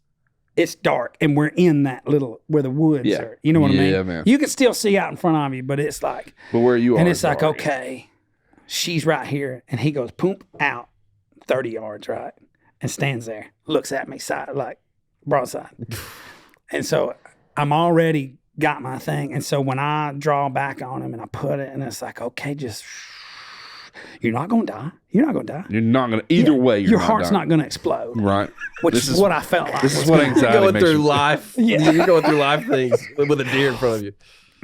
dark, and we're in that little where the woods are. You know what I mean? Yeah, man. You can still see out in front of you, but it's like, But where you are, and it's is like, dark. okay, she's right here, and he goes, poop, out 30 yards, right, and stands there, looks at me side like broadside, and so I'm already got my thing, and so when I draw back on him and I put it, and it's like, okay, just. You're not going to die. You're not going to die. You're not going to, either way, your you're heart's dying. not going to explode. Right. Which This is what I felt like. This is what anxiety Going makes through you. life. You're going through life things with a deer in front of you.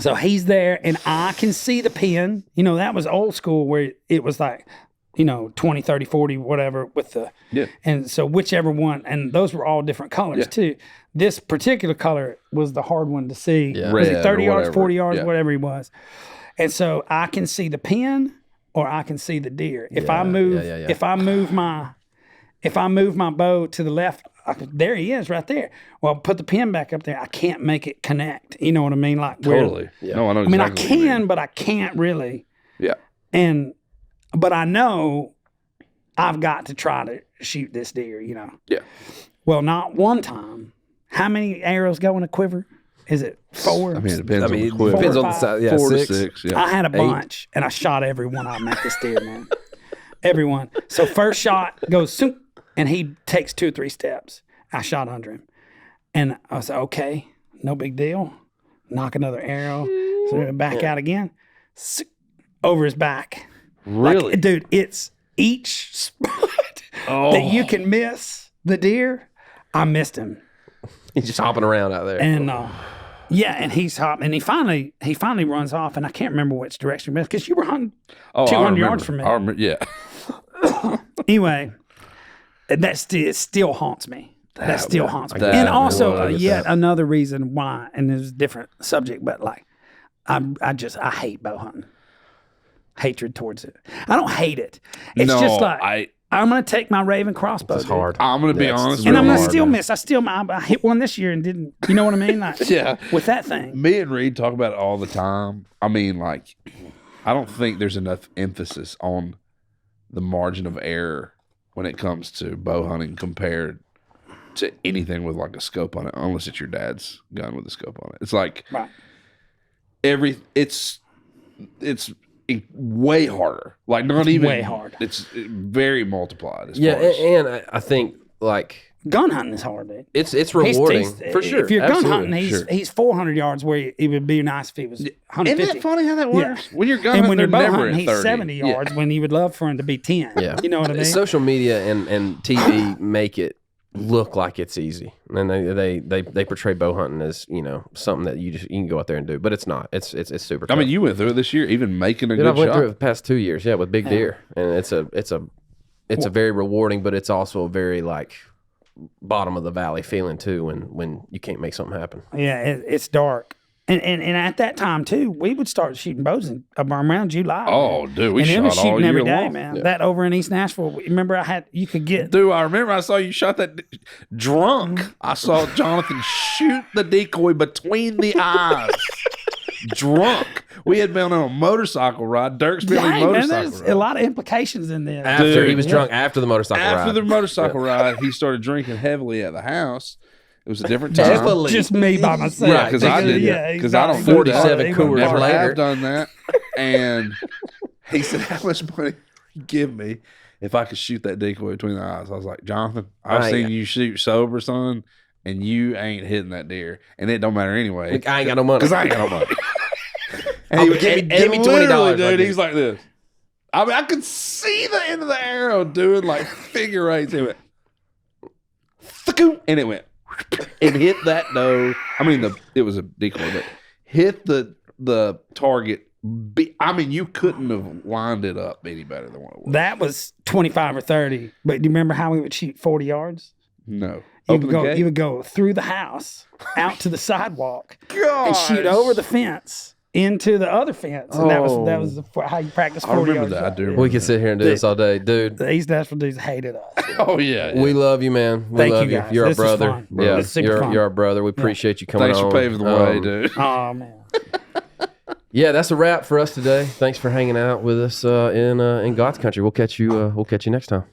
So he's there, and I can see the pin. You know, that was old school where it was like, 20, 30, 40, whatever with the. Yeah. And so whichever one, and those were all different colors too. This particular color was the hard one to see. Yeah. Was Red it 30 or yards, whatever. 40 yards, Yeah. whatever he was. And so I can see the pin or I can see the deer. If I move, if I move my bow to the left, there he is right there. Well, put the pin back up there. I can't make it connect. You know what I mean? Like Totally. Yeah. No, I know I mean, exactly I what you can, mean. but I can't really. Yeah. But I know I've got to try to shoot this deer, Yeah. Well, not one time. How many arrows go in a quiver? Is it 4? I mean, it depends on the It quiver. depends on the Five. size. Yeah, 4 6. to 6. Yeah. I had a bunch, and I shot every one of them at this deer, man. Every one. So first shot goes, zoom, and he takes 2 or 3 steps. I shot under him. And I said, okay, no big deal. Knock another arrow. So back out again. Over his back. Really? Like, dude, it's each spot that you can miss the deer. I missed him. He's just hopping around out there. And and he's hopping, and he finally runs off, and I can't remember which direction because you were hunting Oh, 200 yards from me. I remember, yeah. Anyway, it still haunts me. That still haunts me. that And also, really is yet that. another reason why, and it's a different subject, but like, I hate bow hunting. Hatred towards it. I don't hate it. It's No, just like I'm gonna take my Raven crossbow. It's dude, hard. I'm going to be Yeah, it's honest and with I'm you. gonna hard, still man. miss. I hit one this year and didn't. You know what I mean? Like, Yeah. with that thing. Me and Reid talk about it all the time. I mean, like, I don't think there's enough emphasis on the margin of error when it comes to bow hunting compared to anything with like a scope on it, unless it's your dad's gun with a scope on it. It's like Right. it's way harder. Like not even way hard. It's very multiplied. As Yeah, far as, and I think like Gun hunting is hard, dude. it's rewarding for sure. If you're gun Absolutely. hunting, he's 400 yards where it would be nice if he was 150. Isn't that funny how that works? When you're gun And hunting, when you're they're bow never hunting, at he's 30. 70 yards when you would love for him to be 10. Yeah. You know what I mean? Social media and TV make it look like it's easy, and they portray bow hunting as something that you can go out there and do, but it's not. It's super I tough. mean, you went through it this year, even making a Dude, I good went shot. through it the past 2 years, with big deer, and it's a very rewarding, but it's also a very like bottom of the valley feeling too when you can't make something happen. Yeah, it's dark. And at that time too, we would start shooting bows around July. Oh, man. dude, we and it shot was all shooting year every day, long. man. Yeah. That over in East Nashville. Remember, you could get. Dude, I remember I saw you shot that drunk. I saw Jonathan shoot the decoy between the eyes. Drunk. We had been on a motorcycle ride, Dirk's Billy Dang, man, motorcycle there's ride. a lot of implications in this. After Dude, he was drunk after the motorcycle After ride. the motorcycle ride, he started drinking heavily at the house. It was a different time. Just me by myself. Yeah, because I did. Yeah, Because I don't he's do not- that. 47 he Coors wasn't Never part of later. have done that. And he said, "How much money will you give me if I could shoot that decoy between the eyes?" I was like, "Jonathan, I've Right. seen you shoot sober, son, and you ain't hitting that deer, and it don't matter anyway Like, I ain't got no money. because I ain't got no money." And Oh, give me literally, $20, dude. like He's like this. I mean, I could see the end of the arrow doing like figure eights. It went, "Thuck-oo," and it went, and hit that doe. I mean, it was a decoy, but hit the target. I mean, you couldn't have lined it up any better than what it was. That was 25 or 30. But do you remember how we would shoot 40 yards? No, You would go through the house, out to the sidewalk, and shoot over the fence into the other fence. And that was how you practice 40 I remember yards. that. I do. shot. Remember We could sit here and do this all day, dude. The East Nashville dudes hated us. Oh yeah, We love you, man. We Thank love you, you. guys. You're This our is brother. fun. Yeah, This is super fun. you're our brother. We appreciate you coming Thanks on. for paving the way, dude. Oh, man. Yeah, that's a wrap for us today. Thanks for hanging out with us in God's country. We'll catch you next time.